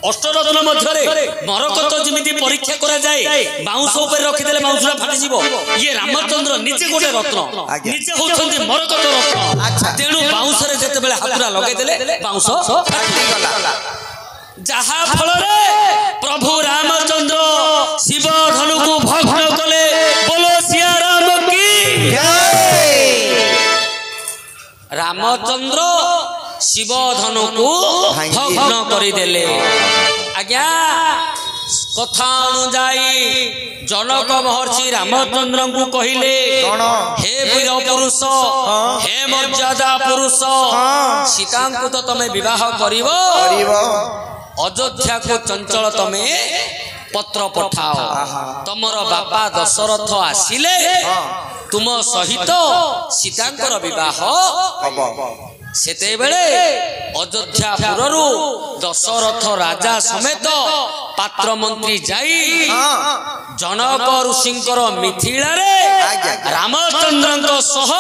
अष्टरत्न मध्यरे मरकत जमिति परीक्षा करा जाए बाउंस ऊपर रखि देले बाउंसरा फाटि जीवो ये रामचंद्र निजे गोटे रत्न निजे होछन्ति मरकत रत्न तेनु बाउंस रे जते बेले हातुरा लगे देले बाउंस फाटि गला जहा फल रे प्रभु रामचंद्र शिव धनु को भग्न कले बोलो सिया राम की जय। रामचंद्र शिव धनु को भग्न करिदेले। आज्ञा कथा अनुजाई जनक महर्षि रामचंद्र को कहिले हे वीर पुरुष हे मर्यादा पुरुष सीता को तो तमे विवाह करिवो अयोध्या को चंचल तमे पत्र पठाओ तमर बापा दशरथ आसिले तुम सहित सीतांकर विवाह सेतेबेले अयोध्यापुरु दशरथ राजा समेत पात्र मंत्री जाई जनक ऋषिंकर मिथिला रे रामचंद्रଙ୍କ सह